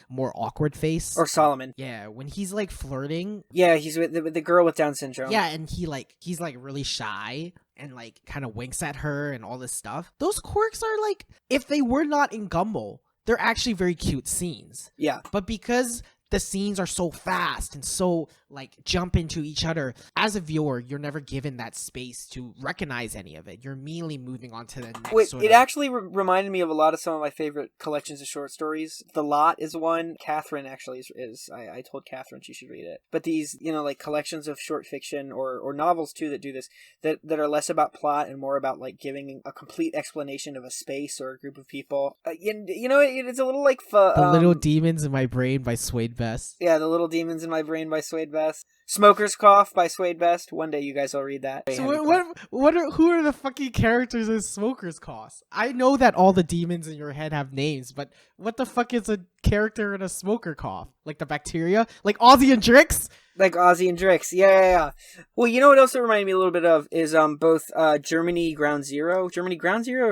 more awkward face. Or Solomon. Yeah, when he's, like, flirting. Yeah, he's with the girl with Down syndrome. Yeah, and he's, like, really shy and, like, kind of winks at her and all this stuff. Those quirks are, like, if they were not in Gummo, they're actually very cute scenes. Yeah. But because the scenes are so fast and so, like, jump into each other, as a viewer, you're never given that space to recognize any of it. You're immediately moving on to the next. It actually reminded me of a lot of some of my favorite collections of short stories. The Lot is one. Catherine actually is. I told Catherine she should read it. But these, like, collections of short fiction or novels too that do this, that are less about plot and more about, like, giving a complete explanation of a space or a group of people. It's a little like The Little Demons in My Brain by Swade Best. Yeah, The Little Demons in My Brain by Swade Best. Smoker's Cough by Swade Best. One day you guys will read that. So who are the fucking characters in Smoker's Cough? I know that all the demons in your head have names, but what the fuck is a character in a Smoker Cough? Like the bacteria? Like Ozzy and Drix? Like Ozzy and Drix, yeah. Well, you know what else it reminded me a little bit of is both Germany Ground Zero or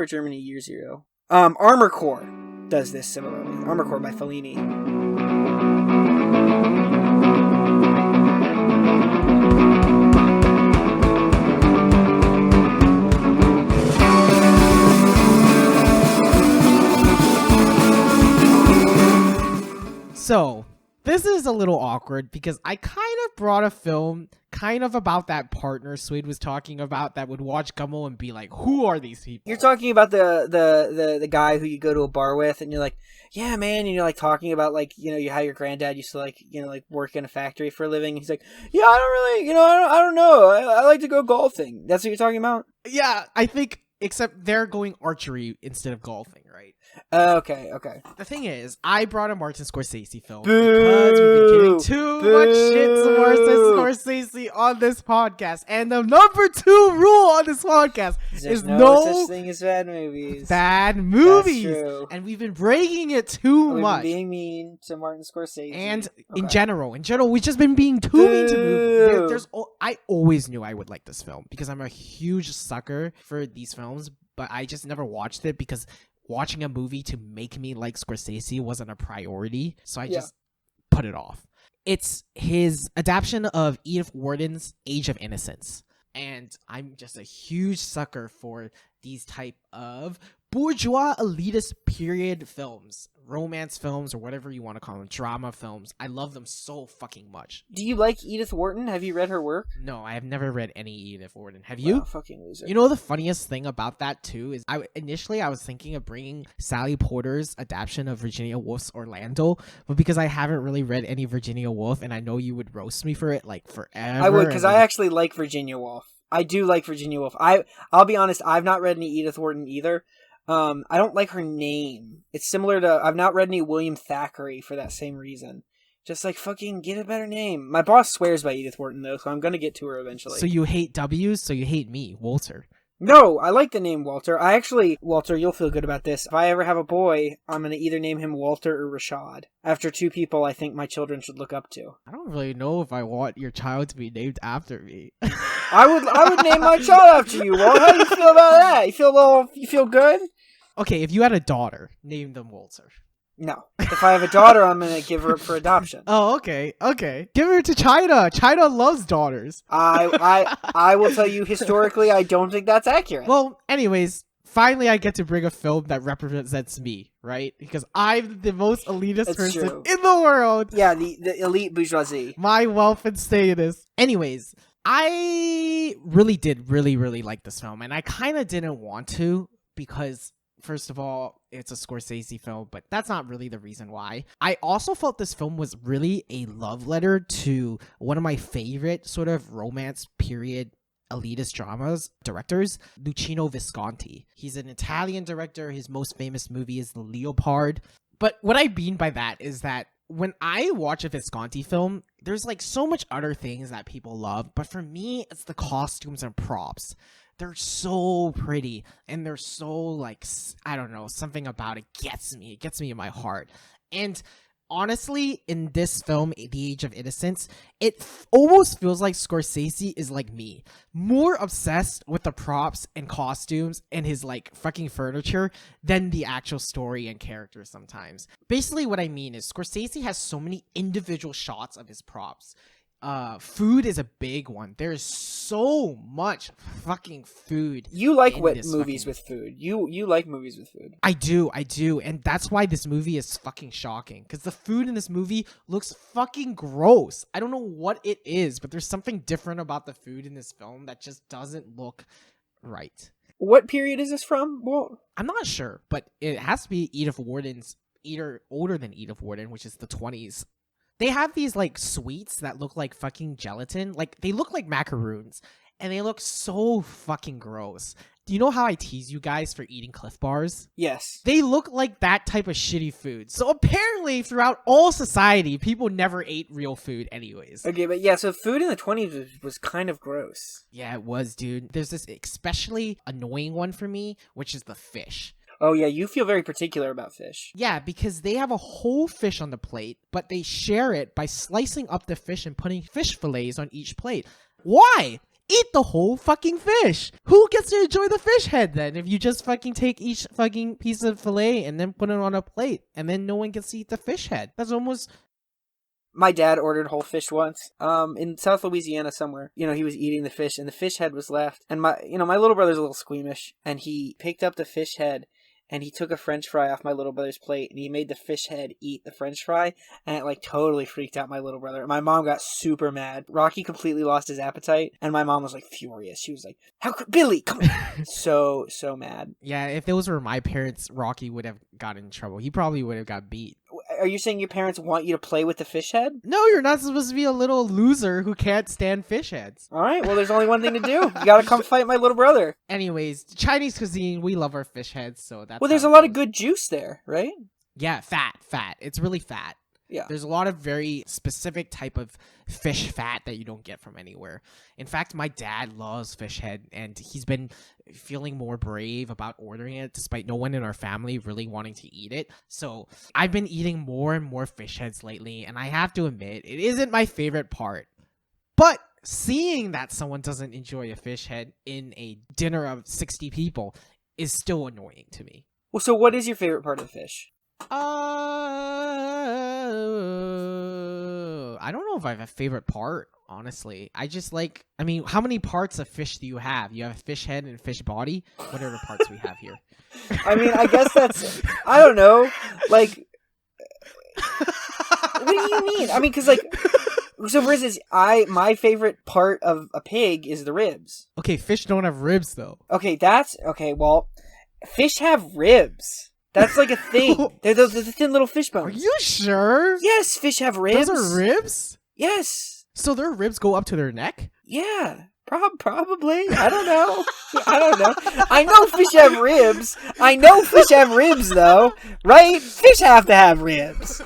Germany Year Zero. Armor Core does this similarly. Armor Core by Fellini. So, this is a little awkward because I kind of brought a film kind of about that partner Swade was talking about that would watch Gummo and be like, who are these people? You're talking about the guy wwho you go to a bar with and you're like, yeah, man, and you're like talking about, like, how your granddad used to, like, like work in a factory for a living. He's like, yeah, I don't really, I don't know. I like to go golfing. That's what you're talking about? Yeah, I think, except they're going archery instead of golfing, right? Okay. The thing is, I brought a Martin Scorsese film because we've been giving too much shit to Martin Scorsese on this podcast. And the number 2 rule on this podcast is no such thing as bad movies. Bad movies. That's true. And we've been breaking it too much. Being mean to Martin Scorsese. And in general, we've just been being too mean to movies. I always knew I would like this film because I'm a huge sucker for these films, but I just never watched it because watching a movie to make me like Scorsese wasn't a priority, so I just put it off. It's his adaptation of Edith Wharton's Age of Innocence. And I'm just a huge sucker for these type of bourgeois elitist period films, romance films, or whatever you want to call them, drama films. I love them so fucking much. Do you like Edith Wharton? Have you read her work? No, I have never read any Edith Wharton. Have you? Wow, fucking loser. You know the funniest thing about that too is initially I was thinking of bringing Sally Porter's adaptation of Virginia Woolf's Orlando, but because I haven't really read any Virginia Woolf and I know you would roast me for it like forever. I would, because I actually like Virginia Woolf. I do like Virginia Woolf. I'll be honest, I've not read any Edith Wharton either. I don't like her name. It's similar to, I've not read any William Thackeray for that same reason. Just like, fucking get a better name. My boss swears by Edith Wharton though, so I'm gonna get to her eventually. So you hate W's, so you hate me, Walter. No, I like the name Walter. Walter, you'll feel good about this. If I ever have a boy, I'm going to either name him Walter or Rashad. After two people I think my children should look up to. I don't really know if I want your child to be named after me. I would name my child after you, Walt. How do you feel about that? You feel good? Okay, if you had a daughter, name them Walter. No. If I have a daughter, I'm going to give her up for adoption. Oh, okay. Give her to China. China loves daughters. I will tell you, historically, I don't think that's accurate. Well, anyways, finally I get to bring a film that represents me, right? Because I'm the most elitist person in the world. Yeah, the elite bourgeoisie. My wealth and status. Anyways, I really did really like this film, and I kind of didn't want to because... First of all, it's a Scorsese film, but that's not really the reason why. I also felt this film was really a love letter to one of my favorite sort of romance period elitist dramas directors, Luchino Visconti. He's an Italian director. His most famous movie is The Leopard. But what I mean by that is that when I watch a Visconti film, there's like so much other things that people love, but for me, it's the costumes and props. They're so pretty, and they're so, like, I don't know, something about it gets me. It gets me in my heart. And honestly, in this film, The Age of Innocence, it almost feels like Scorsese is like me. More obsessed with the props and costumes and his, like, fucking furniture than the actual story and characters sometimes. Basically, what I mean is Scorsese has so many individual shots of his props. Food is a big one. There's so much fucking food. You like movies with food. You like movies with food. I do, and that's why this movie is fucking shocking. Because the food in this movie looks fucking gross. I don't know what it is, but there's something different about the food in this film that just doesn't look right. What period is this from? Well, I'm not sure, but it has to be Edith Wharton's, either older than Edith Wharton, which is the 20s. They have these, like, sweets that look like fucking gelatin. Like, they look like macaroons. And they look so fucking gross. Do you know how I tease you guys for eating Cliff Bars? Yes. They look like that type of shitty food. So apparently, throughout all society, people never ate real food anyways. Okay, but yeah, so food in the 20s was kind of gross. Yeah, it was, dude. There's this especially annoying one for me, which is the fish. Oh yeah, you feel very particular about fish. Yeah, because they have a whole fish on the plate, but they share it by slicing up the fish and putting fish fillets on each plate. Why? Eat the whole fucking fish. Who gets to enjoy the fish head then if you just fucking take each fucking piece of fillet and then put it on a plate and then no one gets to eat the fish head? That's almost... My dad ordered whole fish once, in South Louisiana somewhere. You know, he was eating the fish and the fish head was left. And my little brother's a little squeamish and he picked up the fish head and he took a french fry off my little brother's plate and he made the fish head eat the french fry, and it like totally freaked out my little brother. My mom got super mad. Rocky completely lost his appetite and my mom was like furious. She was like, "How could Billy come on?" so mad. Yeah, if those were my parents, Rocky would have gotten in trouble. He probably would have got beat. Are you saying your parents want you to play with the fish head? No, you're not supposed to be a little loser who can't stand fish heads. All right, well, there's only one thing to do. You gotta come fight my little brother. Anyways, Chinese cuisine, we love our fish heads, so that's... Well, there's a lot of good juice there, right? Yeah, fat. It's really fat. Yeah. There's a lot of very specific type of fish fat that you don't get from anywhere. In fact, my dad loves fish head, and he's been feeling more brave about ordering it despite no one in our family really wanting to eat it. So I've been eating more and more fish heads lately, and I have to admit, it isn't my favorite part. But seeing that someone doesn't enjoy a fish head in a dinner of 60 people is still annoying to me. Well, so what is your favorite part of the fish? I don't know if I have a favorite part, honestly. I just like, I mean, how many parts of fish do you have? You have a fish head and fish body? What are the parts we have here? I mean, I guess that's, I don't know. Like, what do you mean? I mean, because, like, so for instance, my favorite part of a pig is the ribs. Okay, fish don't have ribs, though. Okay, well, fish have ribs. That's like a thing. They're the thin little fish bones. Are you sure? Yes, fish have ribs. Those are ribs? Yes. So their ribs go up to their neck? Yeah, probably. I don't know. I know fish have ribs. I know fish have ribs, though. Right? Fish have to have ribs.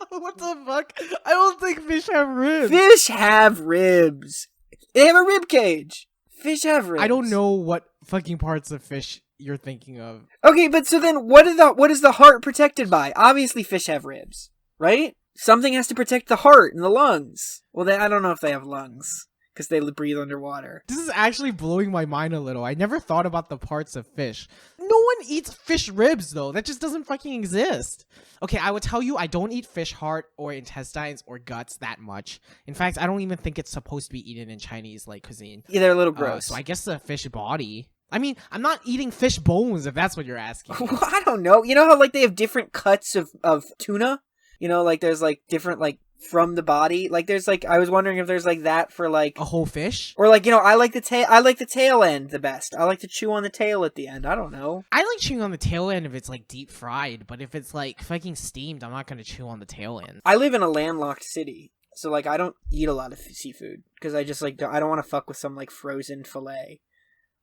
What the fuck? I don't think fish have ribs. Fish have ribs. They have a rib cage. Fish have ribs. I don't know what fucking parts of fish you're thinking of. Okay, but so then what is the heart protected by? Obviously fish have ribs, right? Something has to protect the heart and the lungs. Well, I don't know if they have lungs because they breathe underwater. This is actually blowing my mind a little. I never thought about the parts of fish. No one eats fish ribs, though. That just doesn't fucking exist. Okay, I would tell you I don't eat fish heart or intestines or guts that much. In fact, I don't even think it's supposed to be eaten in Chinese like cuisine. Yeah, they're a little gross. So I guess the fish body. I mean, I'm not eating fish bones if that's what you're asking. Well, I don't know. You know how like they have different cuts of tuna? You know, like there's like different like from the body. Like there's like I was wondering if there's like that for like a whole fish, or like, you know, I like the tail end the best. I like to chew on the tail at the end. I don't know. I like chewing on the tail end if it's like deep fried, but if it's like fucking steamed, I'm not gonna chew on the tail end. I live in a landlocked city, so like I don't eat a lot of seafood because I just like I don't want to fuck with some like frozen fillet.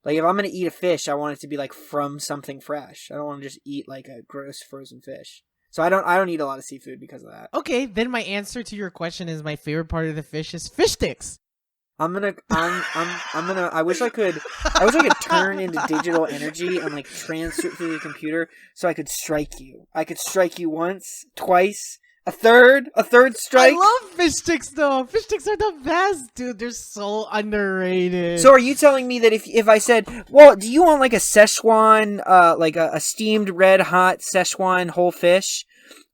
Like, if I'm gonna eat a fish, I want it to be, like, from something fresh. I don't want to just eat, like, a gross frozen fish. So I don't eat a lot of seafood because of that. Okay, then my answer to your question is my favorite part of the fish is fish sticks. I wish I could turn into digital energy and, like, transfer it through the computer so I could strike you. I could strike you once, twice, a third strike. I love fish sticks, though. Fish sticks are the best, dude. They're so underrated. So are you telling me that if I said, well, do you want like a Szechuan, like a steamed red hot Szechuan whole fish,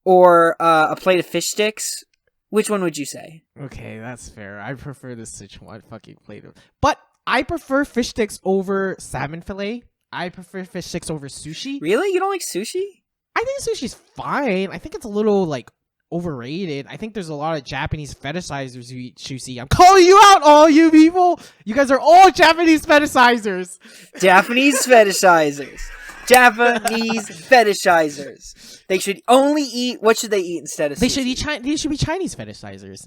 or a plate of fish sticks? Which one would you say? Okay, that's fair. I prefer the Sichuan fucking plate of, but I prefer fish sticks over salmon fillet. I prefer fish sticks over sushi. Really? You don't like sushi? I think sushi's fine. I think it's a little like overrated. I think there's a lot of Japanese fetishizers who eat sushi. I'm calling you out, all you people. You guys are all Japanese fetishizers. Japanese fetishizers. Japanese fetishizers. They should only eat. What should they eat instead of sushi? They should be Chinese fetishizers.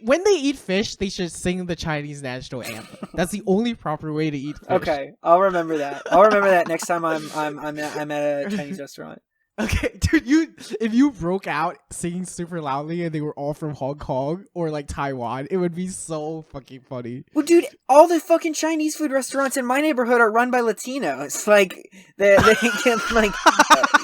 When they eat fish, they should sing the Chinese national anthem. That's the only proper way to eat fish. Okay, I'll remember that. I'll remember that next time I'm at a Chinese restaurant. Okay, dude, if you broke out singing super loudly and they were all from Hong Kong or like Taiwan, it would be so fucking funny. Well, dude, all the fucking Chinese food restaurants in my neighborhood are run by Latinos. Like they can like,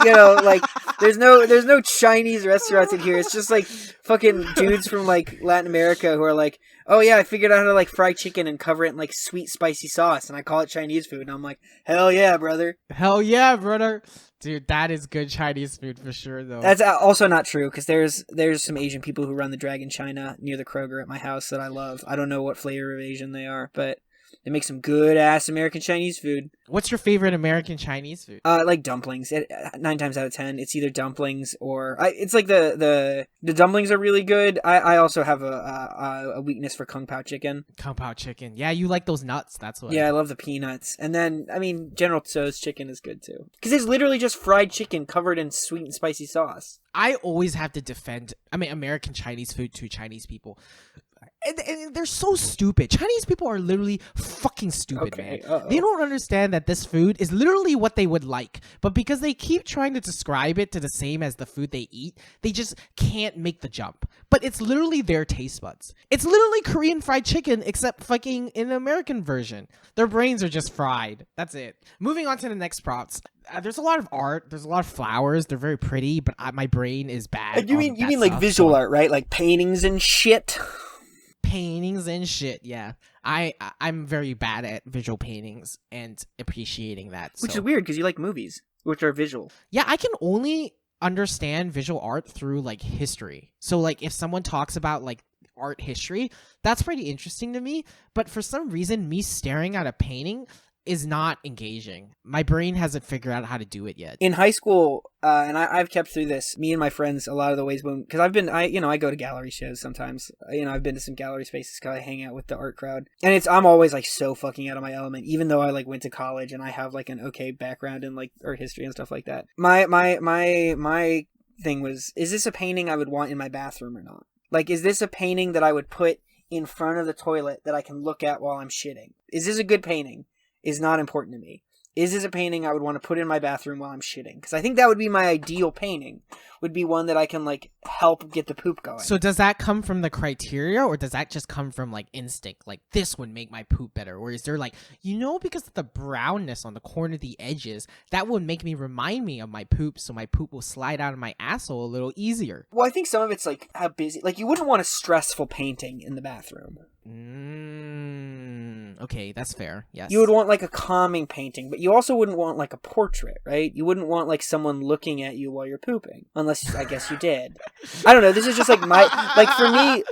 you know, like there's no Chinese restaurants in here. It's just like fucking dudes from like Latin America who are like, oh yeah, I figured out how to like fry chicken and cover it in like sweet spicy sauce, and I call it Chinese food. And I'm like, hell yeah, brother. Hell yeah, brother. Dude, that is good Chinese food for sure, though. That's also not true, because there's some Asian people who run the Dragon China near the Kroger at my house that I love. I don't know what flavor of Asian they are, but they make some good-ass American Chinese food. What's your favorite American Chinese food? Like dumplings. 9 times out of 10, it's either dumplings or... it's like the dumplings are really good. I also have a weakness for Kung Pao chicken. Kung Pao chicken. Yeah, you like those nuts. That's what. Yeah, I love the peanuts. And then, I mean, General Tso's chicken is good, too. Because it's literally just fried chicken covered in sweet and spicy sauce. I always have to defend, American Chinese food to Chinese people. And they're so stupid. Chinese people are literally fucking stupid, man. They don't understand that this food is literally what they would like. But because they keep trying to describe it to the same as the food they eat, they just can't make the jump. But it's literally their taste buds. It's literally Korean fried chicken, except fucking in the American version. Their brains are just fried. That's it. Moving on to the next props. There's a lot of art. There's a lot of flowers. They're very pretty, but my brain is bad. You mean like visual art, right? Like paintings and shit? Paintings and shit, yeah. I'm very bad at visual paintings and appreciating that. Which is weird because you like movies, which are visual. Yeah, I can only understand visual art through like history. So like if someone talks about like art history, that's pretty interesting to me. But for some reason, me staring at a painting is not engaging. My brain hasn't figured out how to do it yet. In high school, and I've kept through this, me and my friends, a lot of the ways when, because I go to gallery shows sometimes. I've been to some gallery spaces because I hang out with the art crowd, and I'm always like so fucking out of my element, even though I like went to college and I have like an okay background in like art history and stuff like that. My thing was, is this a painting I would want in my bathroom or not? Like, is this a painting that I would put in front of the toilet that I can look at while I'm shitting? Is this a good painting? Is not important to me. Is this a painting I would want to put in my bathroom while I'm shitting? Because I think that would be my ideal painting. Would be one that I can like help get the poop going. So does that come from the criteria, or does that just come from like instinct? Like this would make my poop better, or is there like, because of the brownness on the corner of the edges, that would make me remind me of my poop, so my poop will slide out of my asshole a little easier. Well, I think some of it's like how busy. Like you wouldn't want a stressful painting in the bathroom. Okay, that's fair. Yes. You would want like a calming painting, but you also wouldn't want like a portrait, right? You wouldn't want like someone looking at you while you're pooping, unless I guess you did. I don't know. This is just like for me,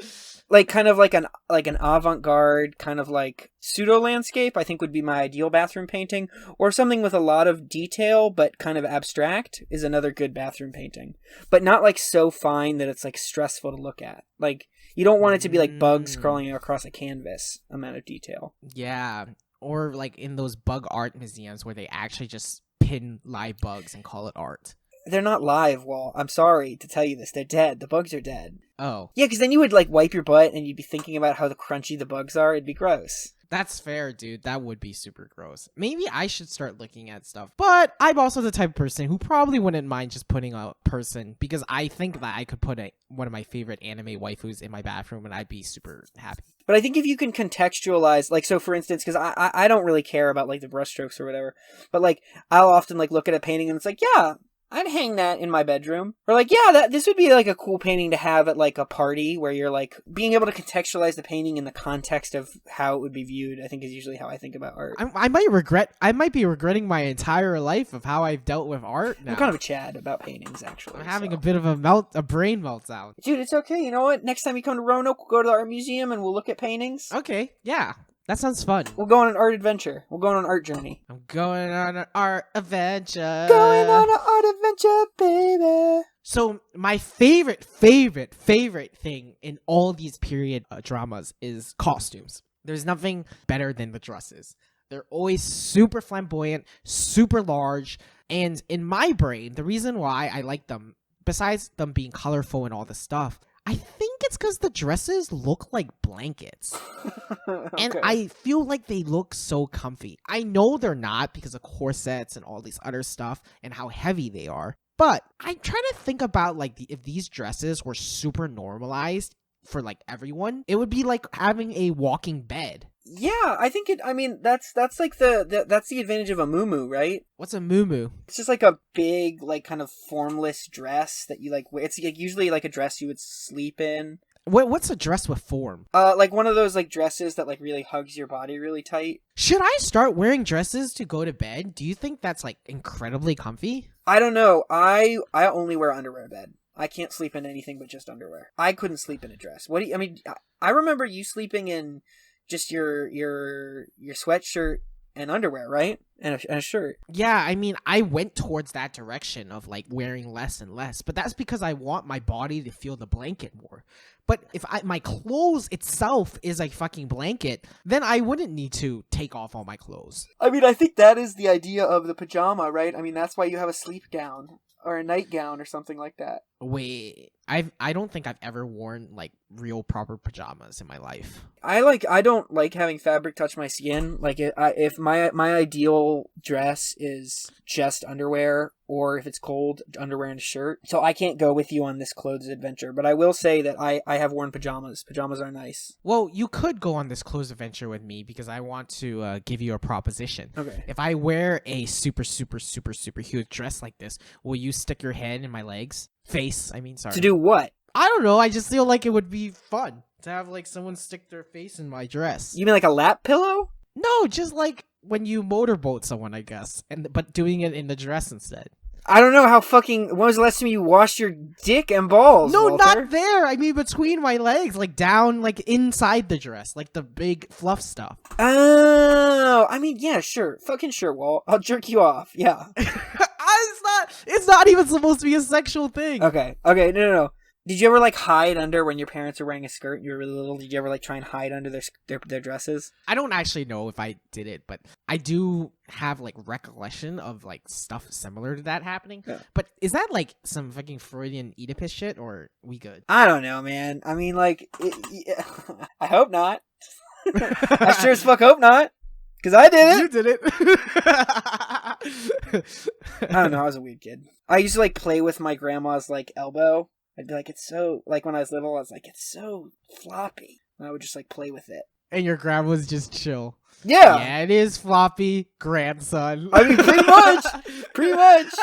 like kind of like an avant-garde kind of like pseudo landscape. I think would be my ideal bathroom painting, or something with a lot of detail but kind of abstract is another good bathroom painting, but not like so fine that it's like stressful to look at. Like you don't want it to be like bugs crawling across a canvas amount of detail. Yeah, or like in those bug art museums where they actually just pin live bugs and call it art. They're not live, Wall. I'm sorry to tell you this. They're dead. The bugs are dead. Oh. Yeah, because then you would like wipe your butt and you'd be thinking about how crunchy the bugs are. It'd be gross. That's fair, dude. That would be super gross. Maybe I should start looking at stuff. But I'm also the type of person who probably wouldn't mind just putting a person, because I think that I could put one of my favorite anime waifus in my bathroom and I'd be super happy. But I think if you can contextualize, like, so for instance, because I don't really care about like the brushstrokes or whatever, but like I'll often like look at a painting and it's like, yeah, I'd hang that in my bedroom. Or like, yeah, this would be like a cool painting to have at like a party, where you're like being able to contextualize the painting in the context of how it would be viewed, I think is usually how I think about art. I might be regretting my entire life of how I've dealt with art now. I'm kind of a Chad about paintings, actually. I'm having a bit of a brain meltdown. Dude, it's okay. You know what? Next time you come to Roanoke, we'll go to the art museum and we'll look at paintings. Okay, yeah. That sounds fun. We'll go on an art adventure. We'll go on an art journey. I'm going on an art adventure. Going on an art adventure, baby. So my favorite thing in all these period dramas is costumes. There's nothing better than the dresses. They're always super flamboyant, super large, and in my brain, the reason why I like them, besides them being colorful and all the stuff, I think it's because the dresses look like blankets. Okay. And I feel like they look so comfy. I know they're not because of corsets and all these other stuff and how heavy they are. But I'm trying to think about like if these dresses were super normalized for like everyone, it would be like having a walking bed. Yeah, I think that's like that's the advantage of a muumuu, right? What's a muumuu? It's just like a big, like kind of formless dress that you like. It's like usually like a dress you would sleep in. What's a dress with form? Like one of those like dresses that like really hugs your body really tight. Should I start wearing dresses to go to bed? Do you think that's like incredibly comfy? I don't know. I only wear underwear to bed. I can't sleep in anything but just underwear. I couldn't sleep in a dress. I remember you sleeping in just your sweatshirt and underwear, right? And a shirt. Yeah, I mean, I went towards that direction of like wearing less and less, but that's because I want my body to feel the blanket more. But if my clothes itself is a fucking blanket, then I wouldn't need to take off all my clothes. I mean, I think that is the idea of the pajama, right? I mean, that's why you have a sleep gown or a nightgown or something like that. Wait, I don't think I've ever worn like real proper pajamas in my life. I don't like having fabric touch my skin. Like if my ideal dress is just underwear, or if it's cold, underwear and a shirt. So I can't go with you on this clothes adventure, but I will say that I have worn pajamas. Pajamas are nice. Well, you could go on this clothes adventure with me because I want to give you a proposition. Okay. If I wear a super huge dress like this, will you stick your head in my legs? Sorry. To do what? I don't know. I just feel like it would be fun to have like someone stick their face in my dress. You mean like a lap pillow? No, just like when you motorboat someone, I guess, but doing it in the dress instead. I don't know how fucking. When was the last time you washed your dick and balls? No, Walter? not there. I mean between my legs, like down, like inside the dress, like the big fluff stuff. Oh, I mean, yeah, sure, fucking sure, Walt. I'll jerk you off. Yeah. It's not even supposed to be a sexual thing. Okay. No. Did you ever like hide under when your parents were wearing a skirt and you were really little? Did you ever like try and hide under their dresses? I don't actually know if I did it, but I do have like recollection of like stuff similar to that happening. Yeah. But is that like some fucking Freudian Oedipus shit, or we good? I don't know, man. I mean, like, I hope not. I sure as fuck hope not. Because I did it. You did it. I don't know. I was a weird kid. I used to like play with my grandma's like elbow. I'd be like, it's so, like when I was little, I was like, it's so floppy. And I would just like play with it. And your grandma was just chill. Yeah. Yeah, it is floppy, grandson. I mean, pretty much.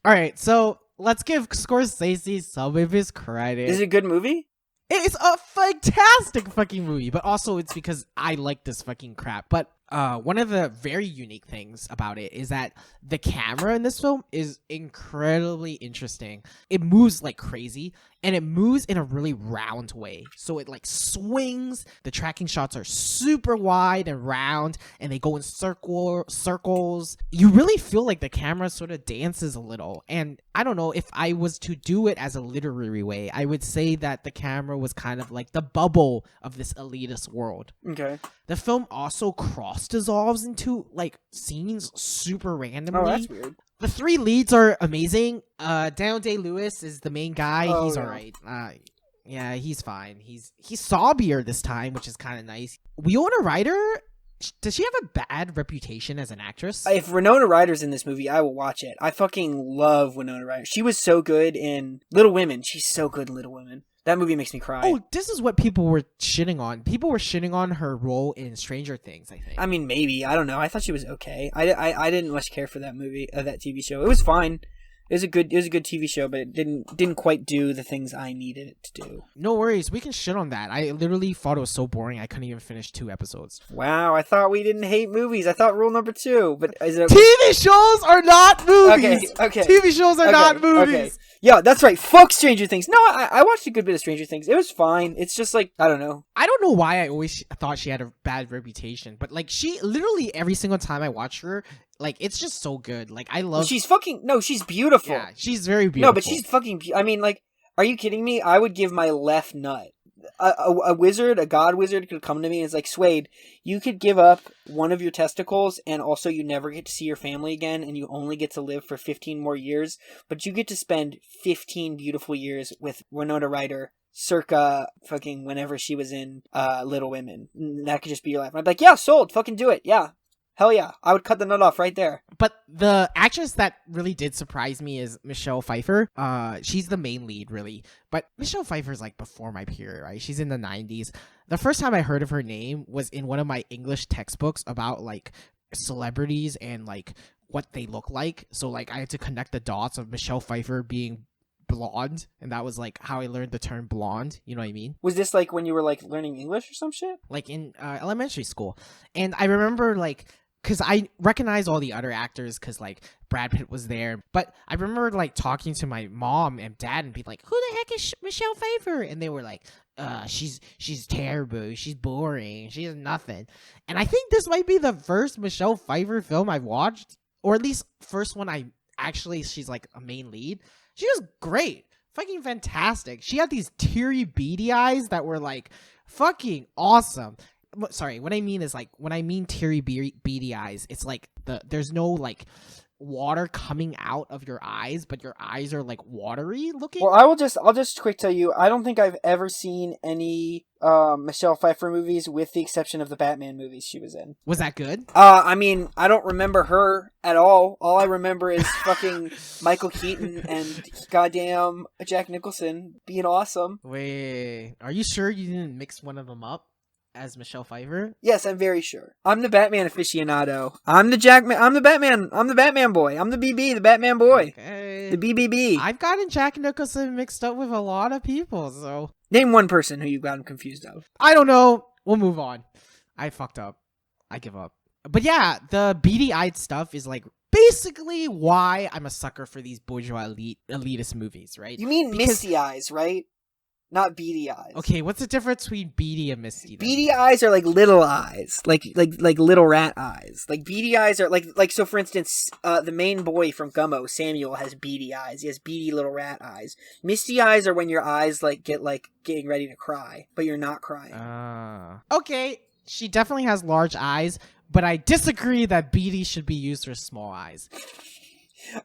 All right, so let's give Scorsese some of his credit. Is it a good movie? It's a fantastic fucking movie, but also it's because I like this fucking crap. But one of the very unique things about it is that the camera in this film is incredibly interesting. It moves like crazy, and it moves in a really round way. So it like swings. The tracking shots are super wide and round, and they go in circles. You really feel like the camera sort of dances a little. And I don't know, if I was to do it as a literary way, I would say that the camera was kind of like the bubble of this elitist world. Okay. The film also cross dissolves into like scenes super randomly. Oh, that's weird. The three leads are amazing. Daniel Day-Lewis is the main guy. Oh, He's yeah. all right. Yeah, he's fine. He's sobbier this time, which is kind of nice. Winona Ryder, does she have a bad reputation as an actress? If Winona Ryder's in this movie, I will watch it. I fucking love Winona Ryder. She was so good in Little Women. She's so good in Little Women. That movie makes me cry. Oh, this is what people were shitting on. People were shitting on her role in Stranger Things, I think. I mean, maybe. I don't know. I thought she was okay. I didn't much care for that movie, that TV show. It was fine. It was a good TV show, but it didn't quite do the things I needed it to do. No worries, we can shit on that. I literally thought it was so boring I couldn't even finish 2 episodes. Wow, I thought we didn't hate movies. I thought rule number 2, but is it TV shows are not movies. Okay. TV shows are not movies. Okay. Yeah, that's right. Fuck Stranger Things. No, I watched a good bit of Stranger Things. It was fine. It's just like, I don't know. I don't know why I always thought she had a bad reputation, but like she literally every single time I watch her, like it's just so good. Like I love. She's beautiful. Yeah, she's very beautiful. No, but she's fucking. I mean, like, are you kidding me? I would give my left nut. A wizard, a god wizard, could come to me and it's like, Swade, you could give up one of your testicles and also you never get to see your family again and you only get to live for 15 more years, but you get to spend 15 beautiful years with Winona Ryder circa fucking whenever she was in Little Women. And that could just be your life. And I'd be like, yeah, sold. Fucking do it. Yeah. Hell yeah. I would cut the nut off right there. But the actress that really did surprise me is Michelle Pfeiffer. She's the main lead, really. But Michelle Pfeiffer's like before my period, right? She's in the 90s. The first time I heard of her name was in one of my English textbooks about like celebrities and like what they look like. So like I had to connect the dots of Michelle Pfeiffer being blonde, and that was like how I learned the term blonde. You know what I mean? Was this like when you were like learning English or some shit? Like in elementary school. And I remember like, because I recognize all the other actors because, like, Brad Pitt was there. But I remember, like, talking to my mom and dad and being like, who the heck is Michelle Pfeiffer? And they were like, she's terrible. She's boring. She has nothing. And I think this might be the first Michelle Pfeiffer film I've watched. Or at least first one she's, like, a main lead. She was great. Fucking fantastic. She had these teary, beady eyes that were, like, fucking awesome. Sorry, what I mean is like when I mean teary beady eyes, it's like there's no like water coming out of your eyes, but your eyes are like watery looking. Well, I'll just quick tell you, I don't think I've ever seen any Michelle Pfeiffer movies with the exception of the Batman movies she was in. Was that good? I mean, I don't remember her at all. All I remember is fucking Michael Keaton and goddamn Jack Nicholson being awesome. Wait, are you sure you didn't mix one of them up as Michelle Pfeiffer? Yes, I'm very sure. I'm the Batman aficionado. I'm the Batman. I'm the Batman boy. I'm the BB, the Batman boy. Okay. The BBB. I've gotten Jack Nicholson mixed up with a lot of people, so Name one person who you've gotten confused of. I don't know. We'll move on. I fucked up. I give up. But yeah, the beady-eyed stuff is like basically why I'm a sucker for these bourgeois elitist movies, right? You mean misty eyes, right? Not beady eyes. Okay, what's the difference between beady and misty? Then? Beady eyes are like little eyes, like little rat eyes. Like beady eyes are like so. For instance, the main boy from Gummo, Samuel, has beady eyes. He has beady little rat eyes. Misty eyes are when your eyes like get like getting ready to cry, but you're not crying. Okay, she definitely has large eyes, but I disagree that beady should be used for small eyes.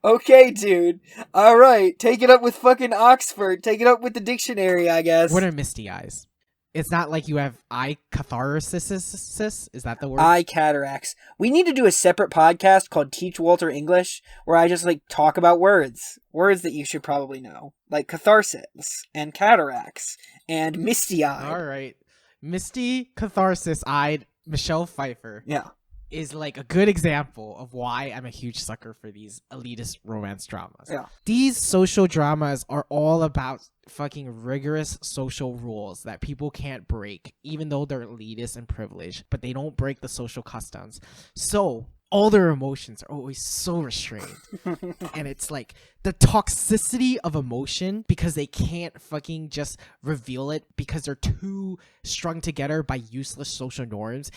Okay, dude. All right, take it up with fucking Oxford. Take it up with the dictionary, I guess. What are misty eyes? It's not like you have eye catharsis. Is that the word? Eye cataracts. We need to do a separate podcast called Teach Walter English, where I just like talk about words that you should probably know, like catharsis and cataracts and misty-eyed. All right, misty catharsis-eyed Michelle Pfeiffer. Yeah. Is like a good example of why I'm a huge sucker for these elitist romance dramas. Yeah. These social dramas are all about fucking rigorous social rules that people can't break, even though they're elitist and privileged, but they don't break the social customs. So all their emotions are always so restrained. And it's like the toxicity of emotion because they can't fucking just reveal it because they're too strung together by useless social norms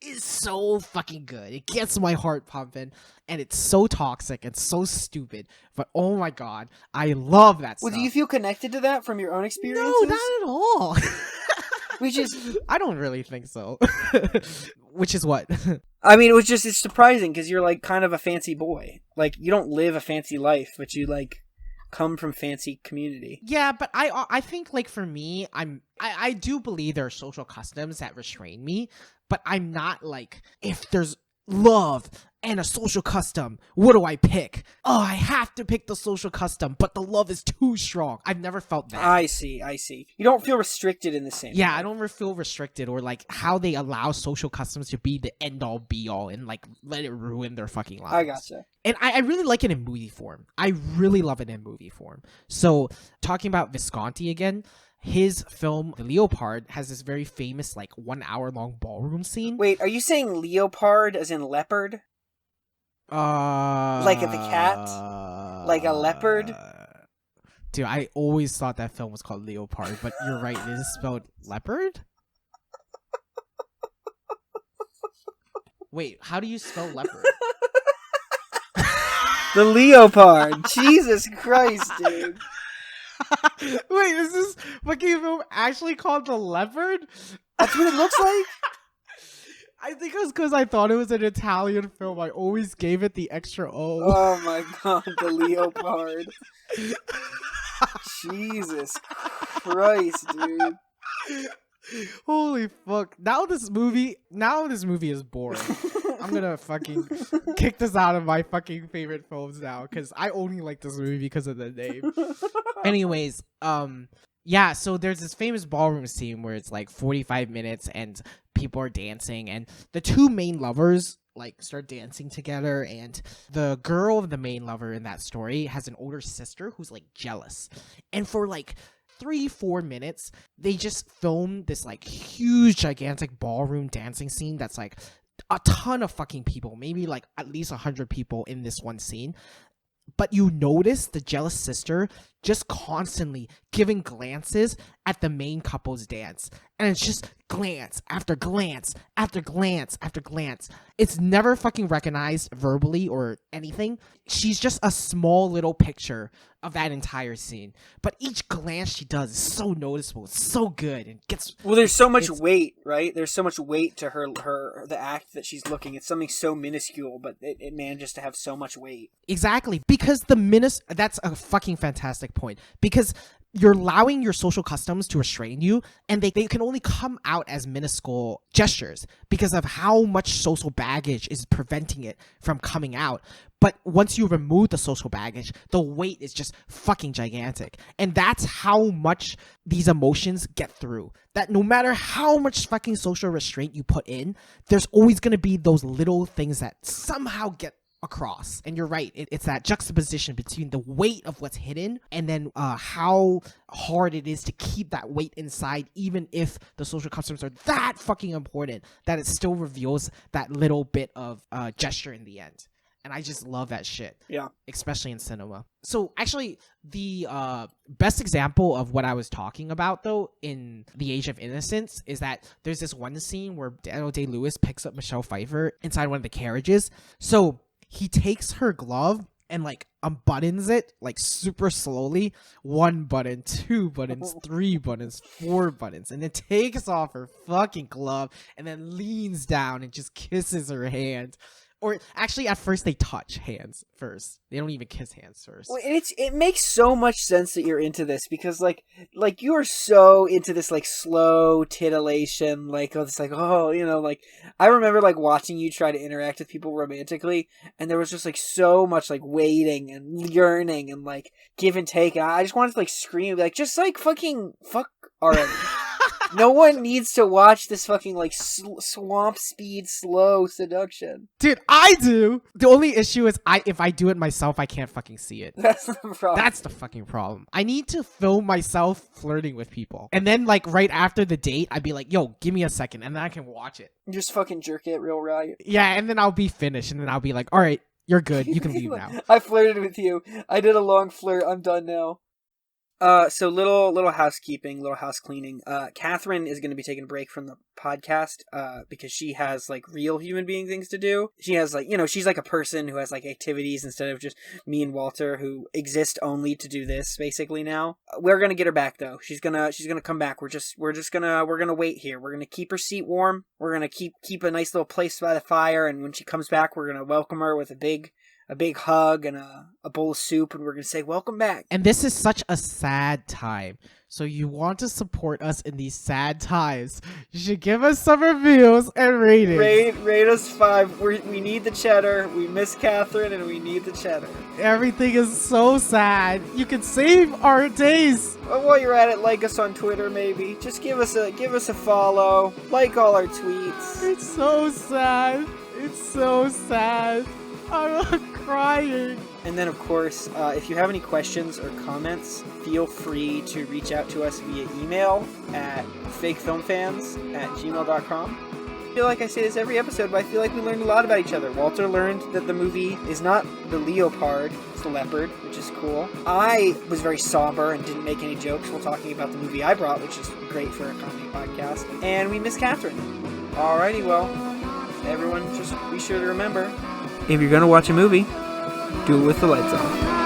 is so fucking good. It gets my heart pumping, and it's so toxic and so stupid. But oh my god, I love that stuff. Well, do you feel connected to that from your own experiences? No, not at all. Which is, I don't really think so. Which is what? I mean, it's surprising because you're like kind of a fancy boy. Like you don't live a fancy life, but you like come from fancy community. Yeah, but I think like for me, I do believe there are social customs that restrain me, but I'm not like, if there's love and a social custom, what do I pick? Oh, I have to pick the social custom, but the love is too strong. I've never felt that. I see. You don't feel restricted in the same way. I don't feel restricted, or like how they allow social customs to be the end all be all and like let it ruin their fucking lives. I gotcha. And I really like it in movie form. I really love it in movie form. So talking about Visconti again, his film The Leopard has this very famous like 1 hour long ballroom scene. Wait, are you saying leopard as in leopard? Like the cat? Like a leopard? Dude, I always thought that film was called Leopard, but you're right, it is spelled leopard? Wait, how do you spell leopard? The Leopard. Jesus Christ, dude. Wait, is this fucking film actually called The Leopard? That's what it looks like? I think it was because I thought it was an Italian film. I always gave it the extra O. Oh my god, The Leopard. Jesus Christ, dude. Holy fuck. Now this movie is boring. I'm gonna fucking kick this out of my fucking favorite films now, because I only like this movie because of the name. Anyways, yeah, so there's this famous ballroom scene where it's like 45 minutes and people are dancing, and the two main lovers like start dancing together, and the girl of the main lover in that story has an older sister who's like jealous. And for like 3-4 minutes, they just film this like huge gigantic ballroom dancing scene that's like a ton of fucking people, maybe like at least 100 people in this one scene. But you notice the jealous sister just constantly giving glances at the main couple's dance. And it's just glance after glance after glance after glance. It's never fucking recognized verbally or anything. She's just a small little picture of that entire scene. But each glance she does is so noticeable. It's so good. And gets well, there's so much weight, right? There's so much weight to her the act that she's looking. It's something so minuscule, but it manages to have so much weight. Exactly. Because that's a fucking fantastic point. Because you're allowing your social customs to restrain you, and they can only come out as minuscule gestures because of how much social baggage is preventing it from coming out. But once you remove the social baggage, the weight is just fucking gigantic. And that's how much these emotions get through. That no matter how much fucking social restraint you put in, there's always going to be those little things that somehow get across. And you're right, it's that juxtaposition between the weight of what's hidden and then how hard it is to keep that weight inside, even if the social customs are that fucking important, that it still reveals that little bit of gesture in the end. And I just love that shit. Yeah. Especially in cinema. So actually, the best example of what I was talking about, though, in The Age of Innocence is that there's this one scene where Daniel Day-Lewis picks up Michelle Pfeiffer inside one of the carriages. So he takes her glove and like unbuttons it like super slowly. 1 button, 2 buttons, 3 buttons, 4 buttons, and then takes off her fucking glove and then leans down and just kisses her hand. Or actually, at first they touch hands first. They don't even kiss hands first. Well, it makes so much sense that you're into this because like you are so into this like slow titillation, like it's like like I remember like watching you try to interact with people romantically, and there was just like so much like waiting and yearning and like give and take. And I just wanted to like scream like just like fucking fuck already. No one needs to watch this fucking, like, swamp speed slow seduction. Dude, I do! The only issue is if I do it myself, I can't fucking see it. That's the problem. That's the fucking problem. I need to film myself flirting with people. And then, like, right after the date, I'd be like, yo, give me a second, and then I can watch it. Just fucking jerk it real right. Yeah, and then I'll be finished, and then I'll be like, alright, you're good, you can leave now. I flirted with you. I did a long flirt, I'm done now. So little housekeeping, little house cleaning. Catherine is going to be taking a break from the podcast, because she has like real human being things to do. She has like, she's like a person who has like activities instead of just me and Walter who exist only to do this basically now. We're going to get her back though. She's going to come back. We're going to wait here. We're going to keep her seat warm. We're going to keep a nice little place by the fire. And when she comes back, we're going to welcome her with a big hug and a bowl of soup, and we're going to say, welcome back. And this is such a sad time. So you want to support us in these sad times, you should give us some reviews and ratings. Rate us 5. We need the cheddar. We miss Catherine, and we need the cheddar. Everything is so sad. You can save our days. Well, while you're at it, like us on Twitter, maybe. Just give us a follow. Like all our tweets. It's so sad. It's so sad. I'm crying. And then, of course, if you have any questions or comments, feel free to reach out to us via email at fakefilmfans@gmail.com. I feel like I say this every episode, but I feel like we learned a lot about each other. Walter learned that the movie is not the leopard, it's the leopard, which is cool. I was very somber and didn't make any jokes while talking about the movie I brought, which is great for a comedy podcast. And we miss Catherine. Alrighty, well, everyone just be sure to remember, if you're gonna watch a movie, do it with the lights on.